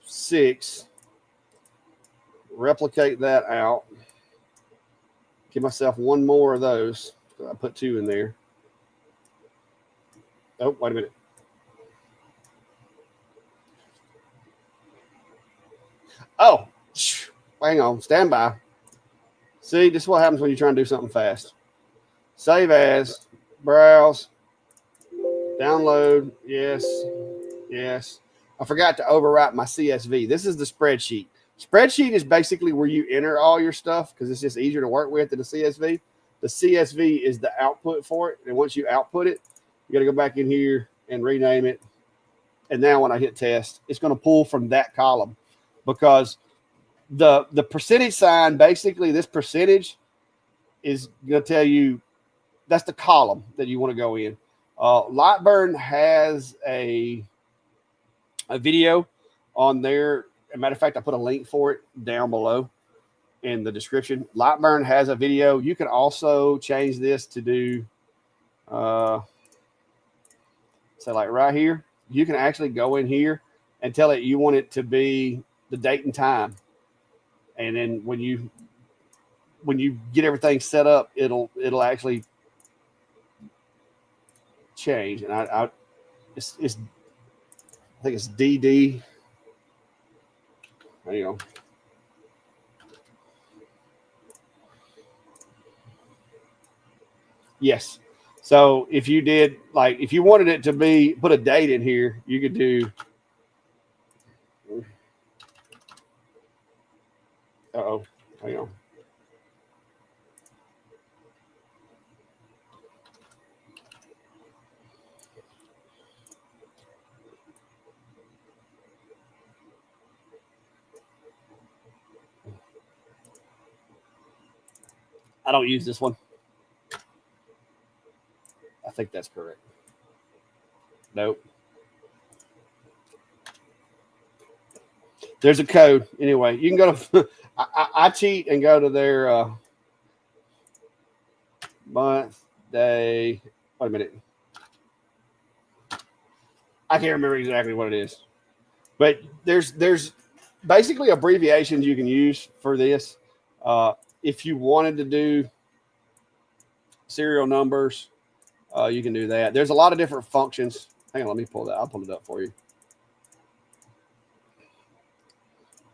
Speaker 1: 6, replicate that out, give myself one more of those. I put 2 in there. Oh, wait a minute. Oh, hang on, stand by. See, this is what happens when you try and do something fast. Save as, browse, download, yes, yes. I forgot to overwrite my CSV. This is the spreadsheet. Spreadsheet is basically where you enter all your stuff because it's just easier to work with than the CSV. The CSV is the output for it. And once you output it, you got to go back in here and rename it. And now when I hit test, it's going to pull from that column because the percentage sign, basically this percentage is going to tell you that's the column that you want to go in. Lightburn has a video on there. As a matter of fact, I put a link for it down below in the description. Lightburn has a video. You can also change this to do, say like right here, you can actually go in here and tell it you want it to be the date and time. And then when you get everything set up, it'll actually change. And I think it's DD. There you go. Yes. So if you did, like, if you wanted it to be, put a date in here, you could do. Uh-oh. Hang on. I don't use this one. I think that's correct. Nope. There's a code. Anyway, you can go to, I cheat and go to their month, day. Wait a minute. I can't remember exactly what it is. But there's basically abbreviations you can use for this. If you wanted to do serial numbers, you can do that. There's a lot of different functions. Hang on, let me pull that. I'll pull it up for you.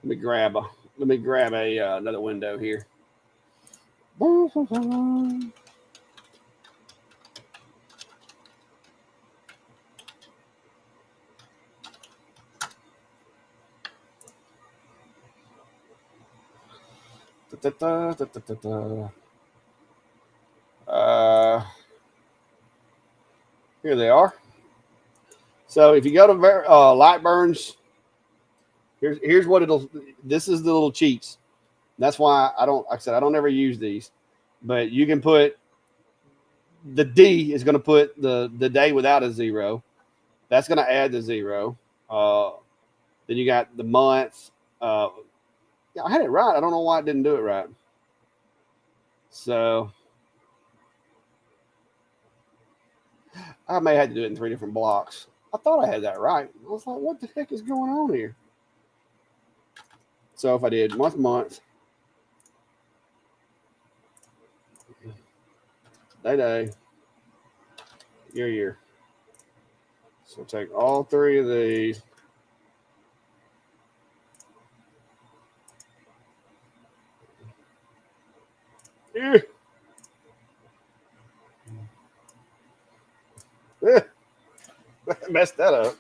Speaker 1: Let me grab another window here. Here they are. So if you go to Lightburn's, here's what this is the little cheats. That's why like I said, I don't ever use these, but you can put the D is going to put the day without a 0. That's going to add the 0. Then you got the month. Yeah, I had it right. I don't know why I didn't do it right. So I may have to do it in 3 different blocks. I thought I had that right. I was like, what the heck is going on here? So if I did month, day, year. So take all 3 of these. Messed that up.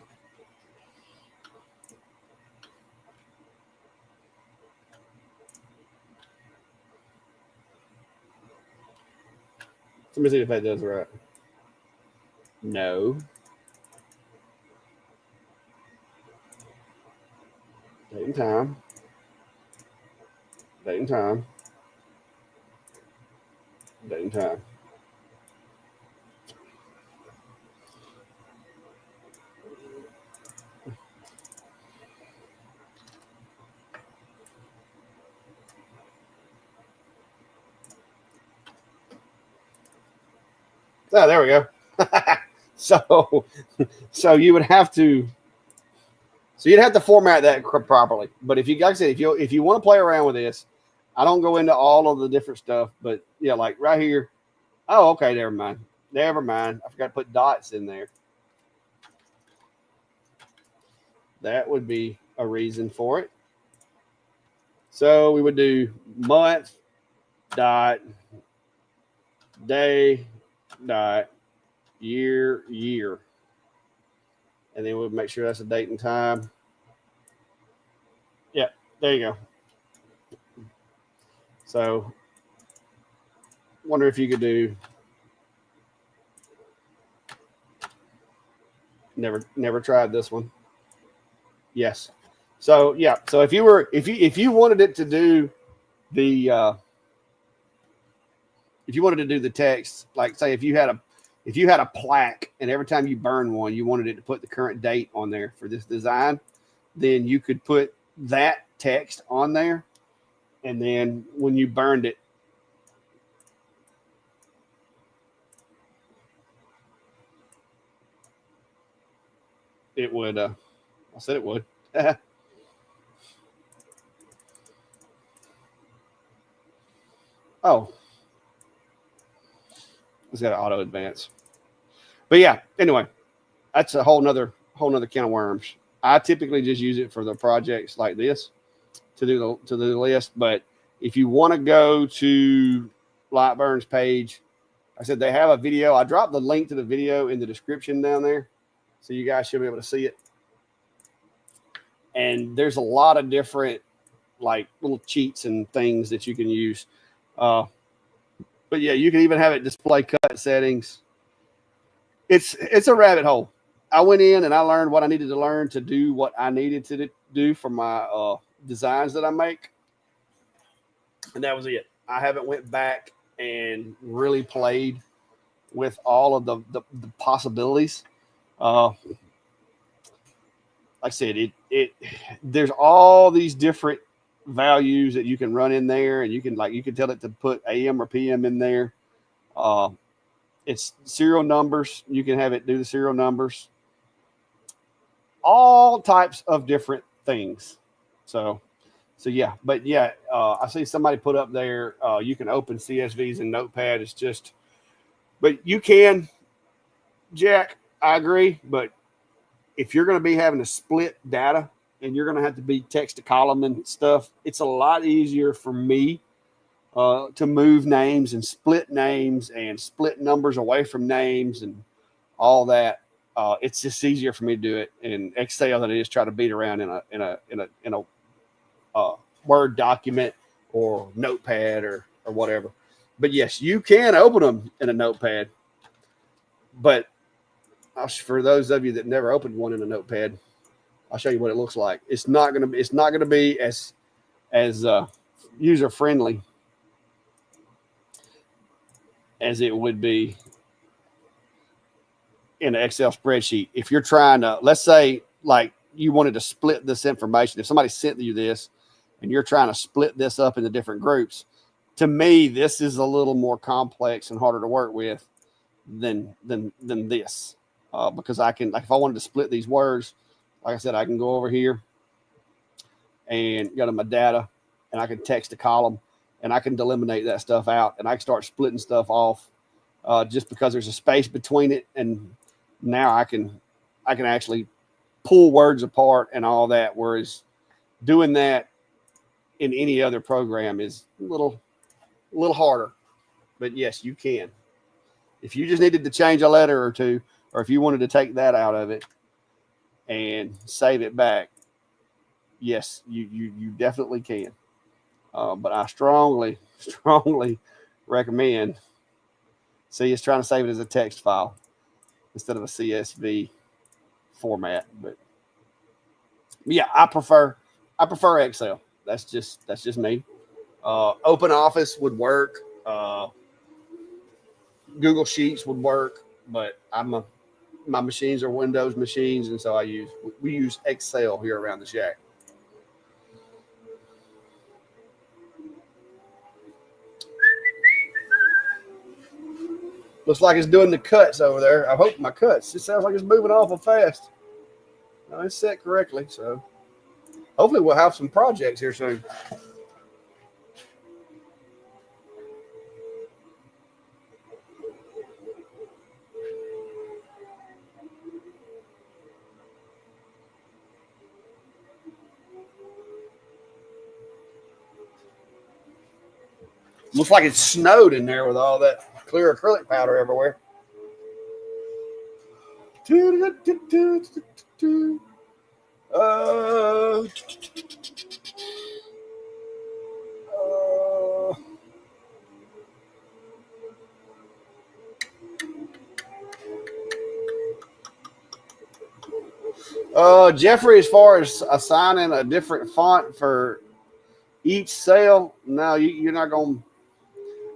Speaker 1: Let me see if that does right. No. Date and time. Date and time. Date and time. Oh, there we go. So you would have to, so you'd have to format that properly. But if you, like I said, if you want to play around with this, I don't go into all of the different stuff, but yeah, like right here. Oh, okay, never mind. Never mind. I forgot to put dots in there. That would be a reason for it. So we would do month dot day dot year. And then we'll make sure that's a date and time. Yeah, there you go. So wonder if you could do never tried this one. Yes. So yeah, so if you wanted it to do the if you wanted to do the text, like say if you had a plaque and every time you burn one, you wanted it to put the current date on there for this design, then you could put that text on there. And then when you burned it, it would, I said it would. Oh, it's got an auto advance. But yeah, anyway, that's a whole nother can of worms. I typically just use it for the projects like this to do the list. But if you want to go to Lightburn's page, I said they have a video. I dropped the link to the video in the description down there, so you guys should be able to see it. And there's a lot of different like little cheats and things that you can use. But yeah, you can even have it display cut settings. It's a rabbit hole. I went in and I learned what I needed to learn to do what I needed to do for my designs that I make. And that was it. I haven't went back and really played with all of the possibilities. Like I said, there's all these different values that you can run in there, and you can tell it to put AM or PM in there. It's serial numbers. You can have it do the serial numbers, all types of different things. So yeah, but yeah, I see somebody put up there, you can open CSVs in Notepad. It's just, but you can, Jack, I agree. But if you're going to be having to split data and you're going to have to be text to column and stuff, it's a lot easier for me to move names and split numbers away from names and all that. It's just easier for me to do it in Excel than it is try to beat around in a Word document or Notepad or whatever. But yes, you can open them in a Notepad. But for those of you that never opened one in a Notepad, I'll show you what it looks like. It's not gonna be as user friendly as it would be in an Excel spreadsheet. If you're trying to, let's say, like you wanted to split this information, if somebody sent you this and you're trying to split this up into different groups, to me, this is a little more complex and harder to work with than this. Because I can, like, if I wanted to split these words, like I said, I can go over here and go to my data and I can text a column and I can eliminate that stuff out and I can start splitting stuff off just because there's a space between it. And now I can actually pull words apart and all that. Whereas doing that in any other program is a little harder. But yes, you can. If you just needed to change a letter or two, or if you wanted to take that out of it and save it back, yes, you definitely can. But I strongly recommend See, it's trying to save it as a text file instead of a CSV format. But yeah, I prefer Excel. That's just me. Open Office would work. Google Sheets would work, but my machines are Windows machines, and so we use Excel here around the shack. Looks like it's doing the cuts over there. I hope my cuts. It sounds like it's moving awful fast. No, it's set correctly, so hopefully we'll have some projects here soon. Looks like it snowed in there with all that clear acrylic powder everywhere. Jeffrey, as far as assigning a different font for each cell, no, you're not going to.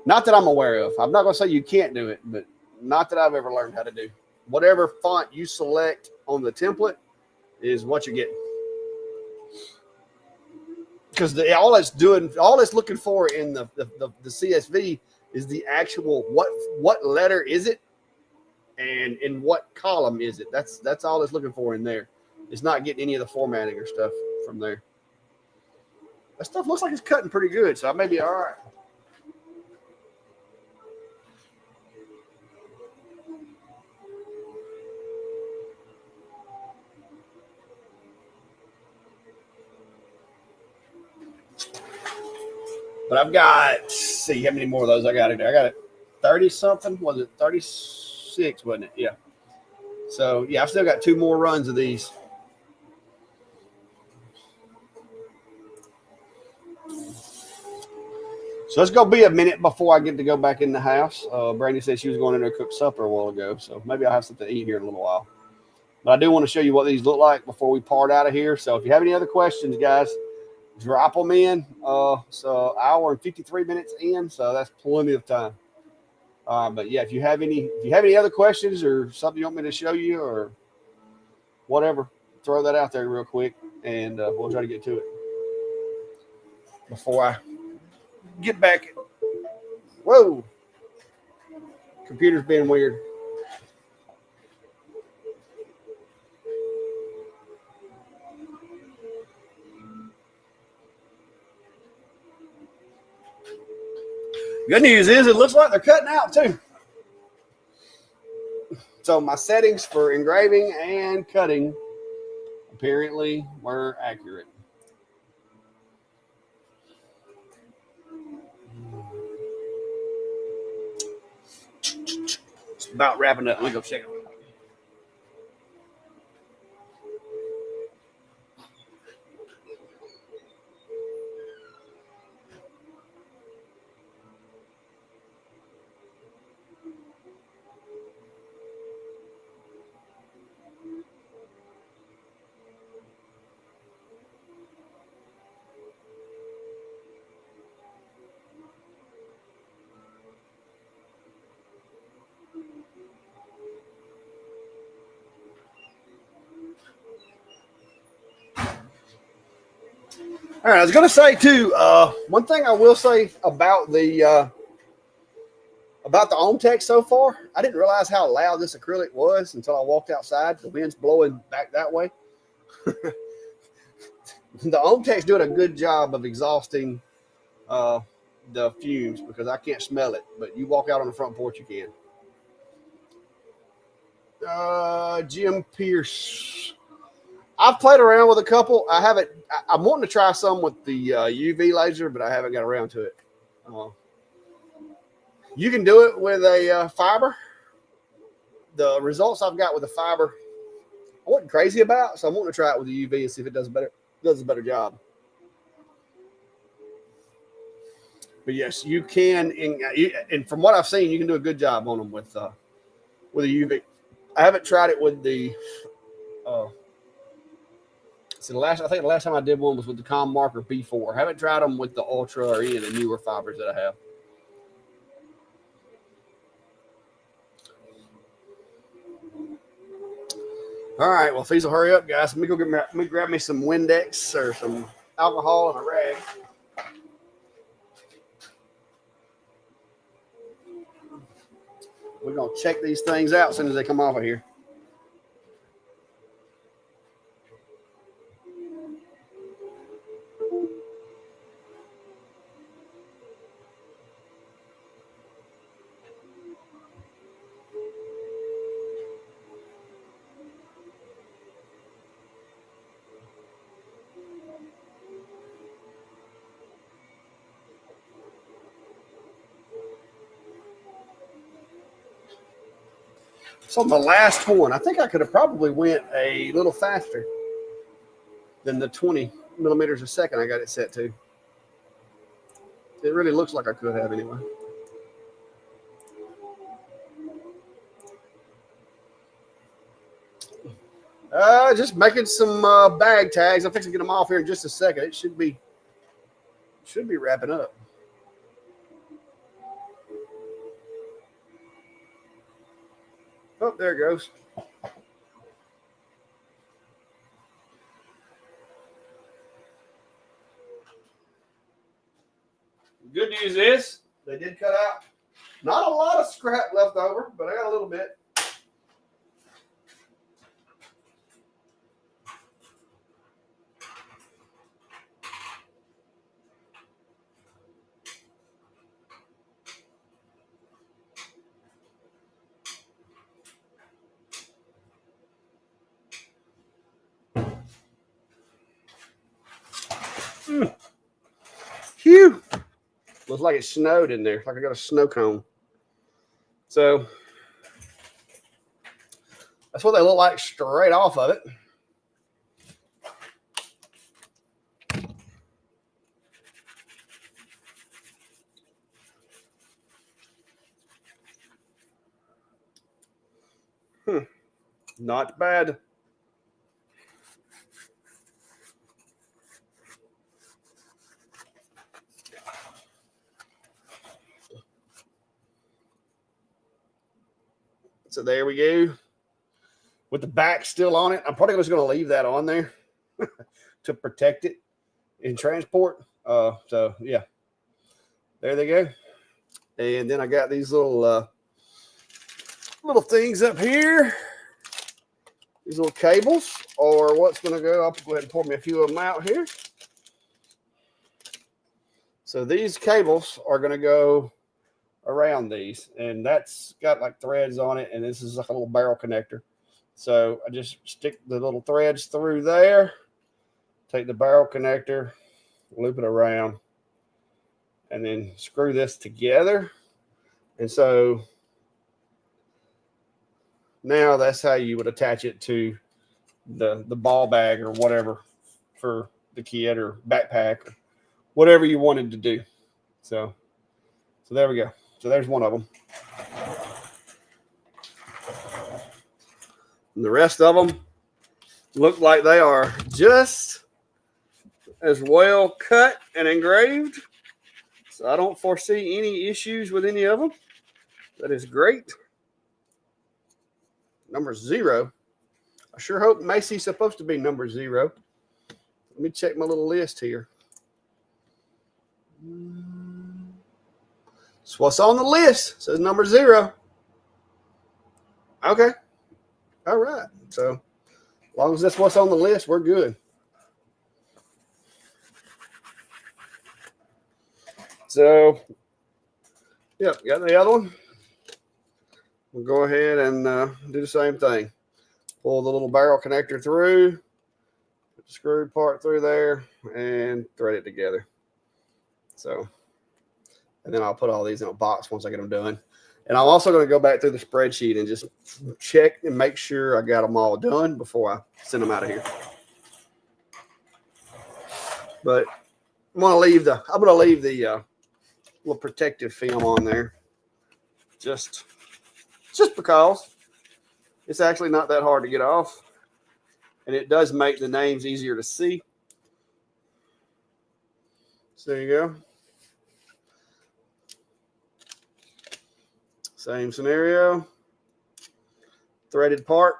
Speaker 1: Not that I'm aware of. I'm not going to say you can't do it, but not that I've ever learned how to do. Whatever font you select on the template is what you're getting. Because all it's looking for in the CSV is the actual what letter is it, and in what column is it. That's all it's looking for in there. It's not getting any of the formatting or stuff from there. That stuff looks like it's cutting pretty good, so I may be all right. But I've got, let's see how many more of those I got in there. I got it 30 something. Was it 36? Wasn't it? Yeah. So yeah, I've still got 2 more runs of these. So it's going to be a minute before I get to go back in the house. Brandy said she was going in there to cook supper a while ago. So maybe I'll have something to eat here in a little while. But I do want to show you what these look like before we part out of here. So if you have any other questions, guys, drop them in. So hour and 53 minutes in, so that's plenty of time. But yeah, if you have any other questions or something you want me to show you or whatever, throw that out there real quick, and we'll try to get to it before I get back. Whoa, computer's being weird. Good news is it looks like they're cutting out too. So my settings for engraving and cutting apparently were accurate. It's about wrapping up. Let me go check it. All right, I was going to say too. One thing I will say about the Omtech so far, I didn't realize how loud this acrylic was until I walked outside. The wind's blowing back that way. The Omtech's doing a good job of exhausting the fumes because I can't smell it. But you walk out on the front porch, you can. Jim Pierce. I've played around with a couple. I'm wanting to try some with the UV laser, but I haven't got around to it. You can do it with a fiber. The results I've got with the fiber, I wasn't crazy about, so I'm wanting to try it with the UV and see if it does a better job. But yes, you can, and from what I've seen, you can do a good job on them with a UV. I haven't tried it with the. So I think the last time I did one was with the Com Marker B4. I haven't tried them with the Ultra or any of the newer fibers that I have. All right, well, if these will hurry up, guys, let me grab me some Windex or some alcohol and a rag. We're gonna check these things out as soon as they come off of here. So the last one, I think I could have probably went a little faster than the 20 millimeters a second I got it set to. It really looks like I could have anyway. Just making some bag tags. I'm fixing to get them off here in just a second. It should be wrapping up. Oh, there it goes. Good news is they did cut out not a lot of scrap left over, but I got a little bit. Phew. Looks like it snowed in there, like I got a snow cone. So that's what they look like straight off of it. Not bad. So there we go. With the back still on it, I'm probably just going to leave that on there to protect it in transport. So yeah, there they go. And then I got these little things up here. These little cables, or what's going to go. I'll go ahead and pour me a few of them out here. So these cables are going to go around these, and that's got like threads on it, and this is like a little barrel connector. So I just stick the little threads through there, take the barrel connector, loop it around, and then screw this together. And so now that's how you would attach it to the ball bag or whatever for the kid or backpack, or whatever you wanted to do. So there we go. So there's one of them. And the rest of them look like they are just as well cut and engraved. So I don't foresee any issues with any of them. That is great. Number 0. I sure hope Macy's supposed to be number 0. Let me check my little list here. So what's on the list? It says number 0. Okay. All right. So as long as that's what's on the list, we're good. So, yep, got the other one. We'll go ahead and do the same thing. Pull the little barrel connector through, put the screw part through there, and thread it together. So, and then I'll put all these in a box once I get them done. And I'm also going to go back through the spreadsheet and just check and make sure I got them all done before I send them out of here. But I'm going to leave the little protective film on there. Just because it's actually not that hard to get off. And it does make the names easier to see. So there you go. Same scenario. Threaded part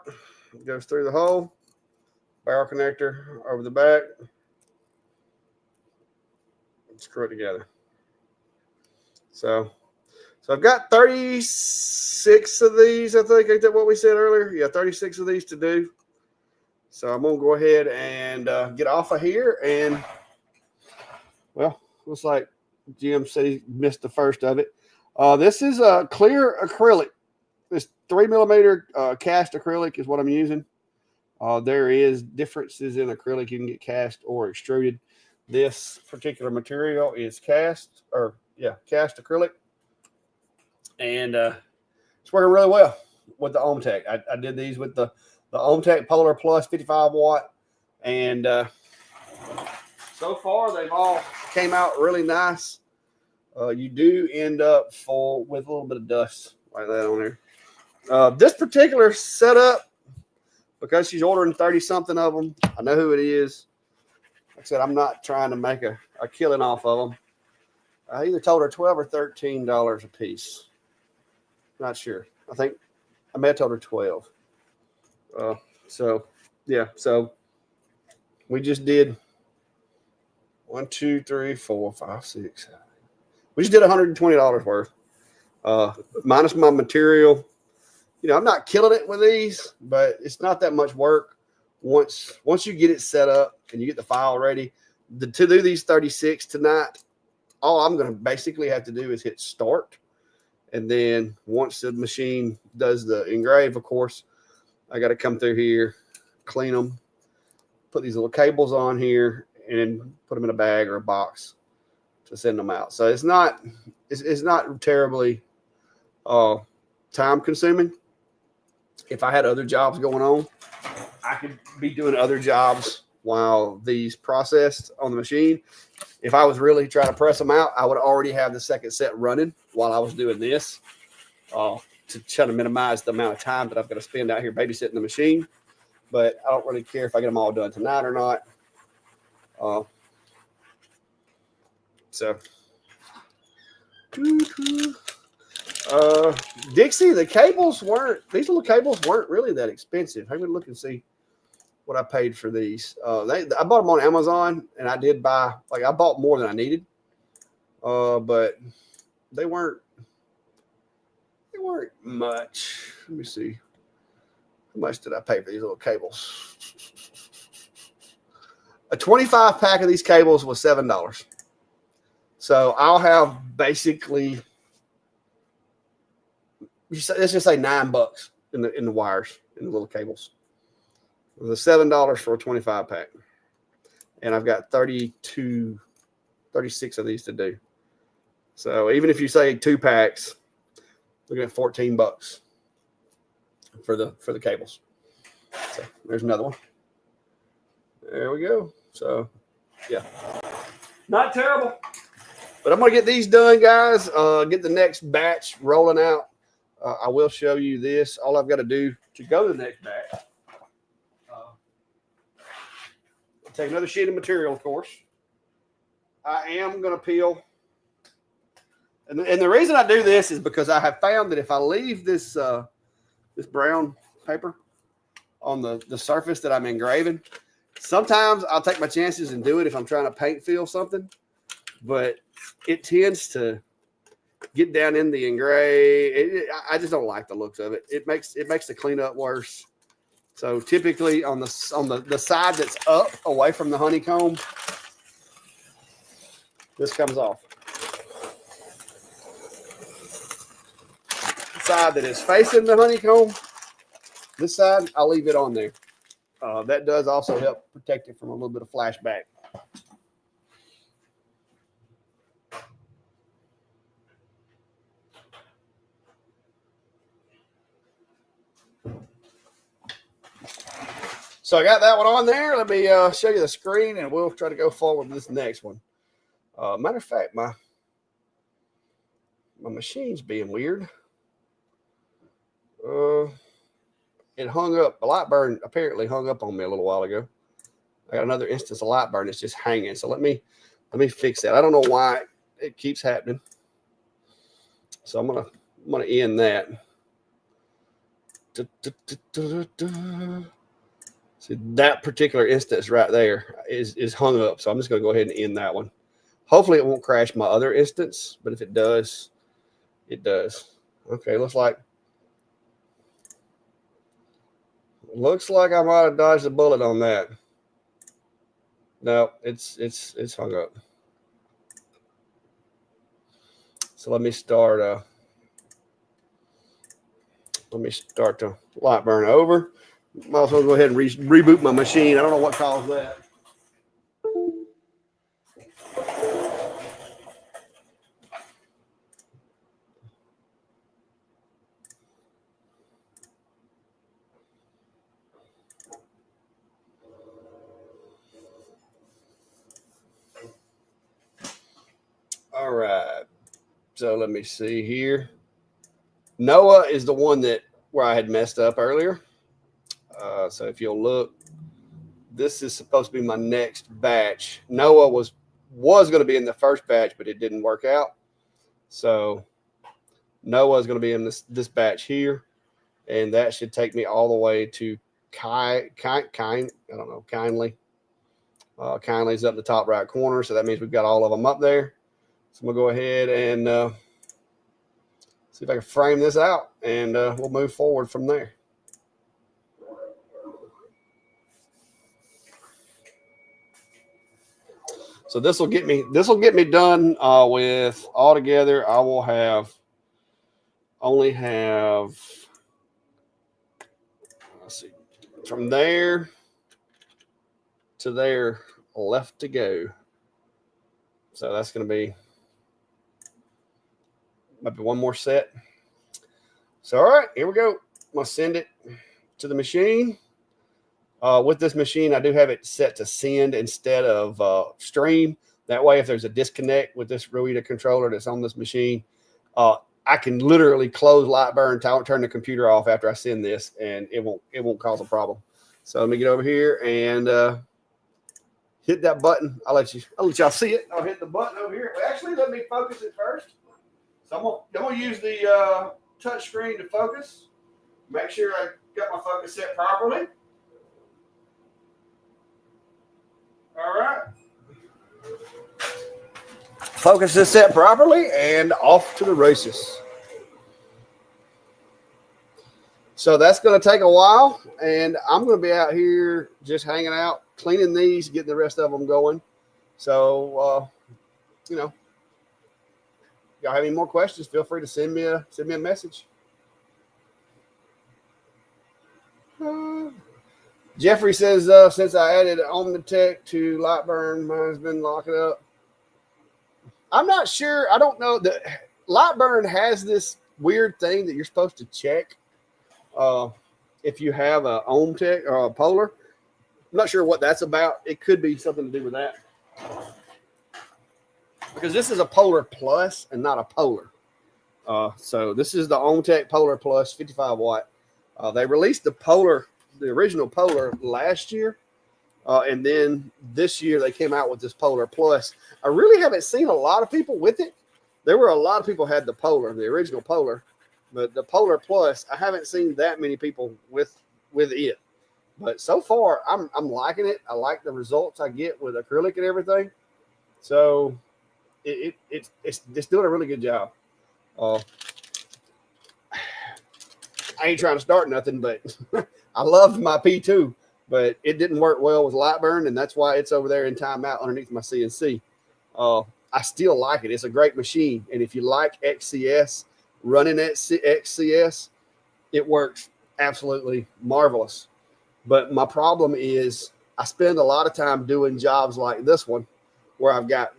Speaker 1: goes through the hole. Barrel connector over the back. Screw it together. So I've got 36 of these, I think. Ain't that what we said earlier? Yeah, 36 of these to do. So I'm going to go ahead and get off of here. And, well, looks like Jim said he missed the first of it. This is a clear acrylic. This 3mm cast acrylic is what I'm using. There is differences in acrylic. You can get cast or extruded. This particular material is cast acrylic. And it's working really well with the Omtech. I did these with the Omtech Polar Plus 55 watt. And so far, they've all came out really nice. You do end up with a little bit of dust like that on there. This particular setup, because she's ordering 30-something of them, I know who it is. Like I said, I'm not trying to make a killing off of them. I either told her $12 or $13 a piece. Not sure. I think I may have told her 12. So we just did 1, 2, 3, 4, 5, 6. We just did $120 worth. Minus my material. You know, I'm not killing it with these, but it's not that much work. Once you get it set up and you get the file ready, to do these 36 tonight, all I'm going to basically have to do is hit start. And then once the machine does the engrave, of course, I got to come through here, clean them, put these little cables on here, and put them in a bag or a box to send them out. So it's not terribly time consuming. If I had other jobs going on, I could be doing other jobs while these processed on the machine. If I was really trying to press them out, I would already have the second set running while I was doing this to try to minimize the amount of time that I've got to spend out here babysitting the machine. But I don't really care if I get them all done tonight or not. Dixie, these little cables weren't really that expensive. I'm going to look and see what I paid for these. I bought them on Amazon, and I bought more than I needed. But they weren't much. Let me see. How much did I pay for these little cables? A 25 pack of these cables was $7. So I'll have basically, let's just say $9 in the wires, in the little cables. It was $7 for a 25 pack. And I've got 36 of these to do. So even if you say 2 packs, look at $14 for the cables. So there's another one. There we go. So yeah, not terrible. But I'm gonna get these done, guys. Get the next batch rolling out. I will show you this. All I've got to do to go to the next batch. Take another sheet of material, of course. I am going to peel. And the reason I do this is because I have found that if I leave this this brown paper on the surface that I'm engraving, sometimes I'll take my chances and do it if I'm trying to paint fill something. But it tends to get down in the engrave. I just don't like the looks of it. It makes the cleanup worse. So typically on the side that's up away from the honeycomb, this comes off. The side that is facing the honeycomb, this side, I'll leave it on there. That does also help protect it from a little bit of flashback. So I got that one on there. Let me show you the screen, and we'll try to go forward with this next one. Matter of fact, My machine's being weird. It hung up. The Lightburn apparently hung up on me a little while ago. I got another instance of Lightburn that's just hanging. So let me fix that. I don't know why it keeps happening. So I'm gonna end that. See, that particular instance right there is hung up. So I'm just gonna go ahead and end that one. Hopefully it won't crash my other instance, but if it does, it does. Okay, looks like I might have dodged a bullet on that. No, it's hung up. So let me start the Lightburn over. Might as well go ahead and reboot my machine. I don't know what caused that. All right. So let me see here. Noah is the one where I had messed up earlier. So if you'll look, this is supposed to be my next batch. Noah was going to be in the first batch, but it didn't work out. So Noah is going to be in this batch here, and that should take me all the way to kindly. Kindly is up in the top right corner, so that means we've got all of them up there. So I'm gonna go ahead and see if I can frame this out, and we'll move forward from there. So this will get me done with altogether. I will only have, let's see, from there to there left to go. So that's going to be maybe one more set. So, all right, here we go. I'm going to send it to the machine. With this machine, I do have it set to send instead of stream. That way, if there's a disconnect with this Ruida controller that's on this machine, I can literally close Lightburn, turn the computer off after I send this, and it won't cause a problem. So let me get over here and hit that button. I'll let y'all see it. I'll hit the button over here. Well, actually, let me focus it first. So I'm gonna use the touch screen to focus. Make sure I got my focus set properly. All right. Focus is set properly and off to the races. So that's going to take a while, and I'm going to be out here just hanging out, cleaning these, getting the rest of them going. So, y'all have any more questions, feel free to send me a message. Jeffrey says, since I added Omtech to Lightburn, mine's been locking up. I'm not sure. I don't know. The Lightburn has this weird thing that you're supposed to check if you have a Omtech or a Polar. I'm not sure what that's about. It could be something to do with that. Because this is a Polar Plus and not a Polar. So this is the Omtech Polar Plus 55 watt. They released the original Polar last year. And then this year they came out with this Polar Plus. I really haven't seen a lot of people with it. There were a lot of people had the Polar, the original Polar, but the Polar Plus, I haven't seen that many people with it. But so far, I'm liking it. I like the results I get with acrylic and everything. So it's doing a really good job. I ain't trying to start nothing, but I loved my P2. But it didn't work well with Lightburn, and that's why it's over there in timeout underneath my CNC. I still like it. It's a great machine. And if you like XCS, running at XCS, it works absolutely marvelous. But my problem is I spend a lot of time doing jobs like this one where I've got,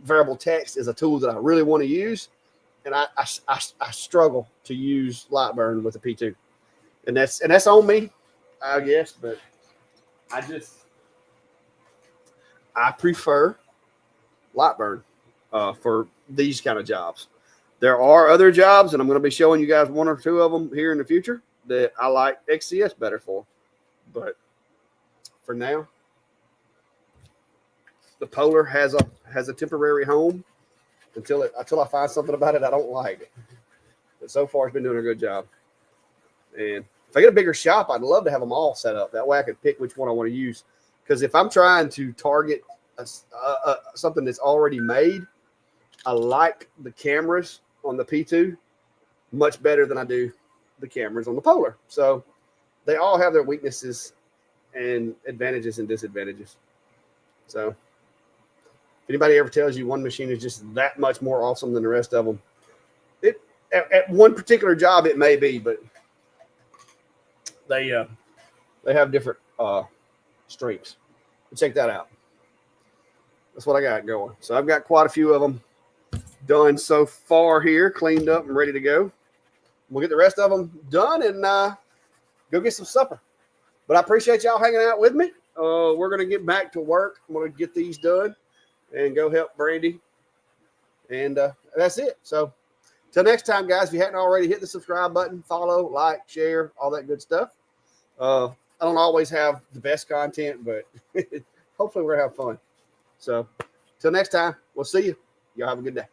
Speaker 1: variable text is a tool that I really want to use. And I struggle to use Lightburn with a P2. And that's on me, I guess, but I prefer Lightburn for these kind of jobs. There are other jobs, and I'm going to be showing you guys one or two of them here in the future that I like XCS better for. But for now, the Polar has a temporary home until I find something about it I don't like. But so far, it's been doing a good job. And if I get a bigger shop, I'd love to have them all set up. That way I could pick which one I want to use. Because if I'm trying to target something that's already made, I like the cameras on the P2 much better than I do the cameras on the Polar. So they all have their weaknesses and advantages and disadvantages. So if anybody ever tells you one machine is just that much more awesome than the rest of them, at one particular job it may be, but they have different strengths. Check that out. That's what I got going. So I've got quite a few of them done so far here, cleaned up and ready to go. We'll get the rest of them done and go get some supper. But I appreciate y'all hanging out with me. We're going to get back to work. I'm going to get these done and go help Brandy. And that's it. So till next time, guys, if you hadn't already, hit the subscribe button, follow, like, share, all that good stuff. I don't always have the best content, but hopefully we're going to have fun. So till next time, we'll see you. Y'all have a good day.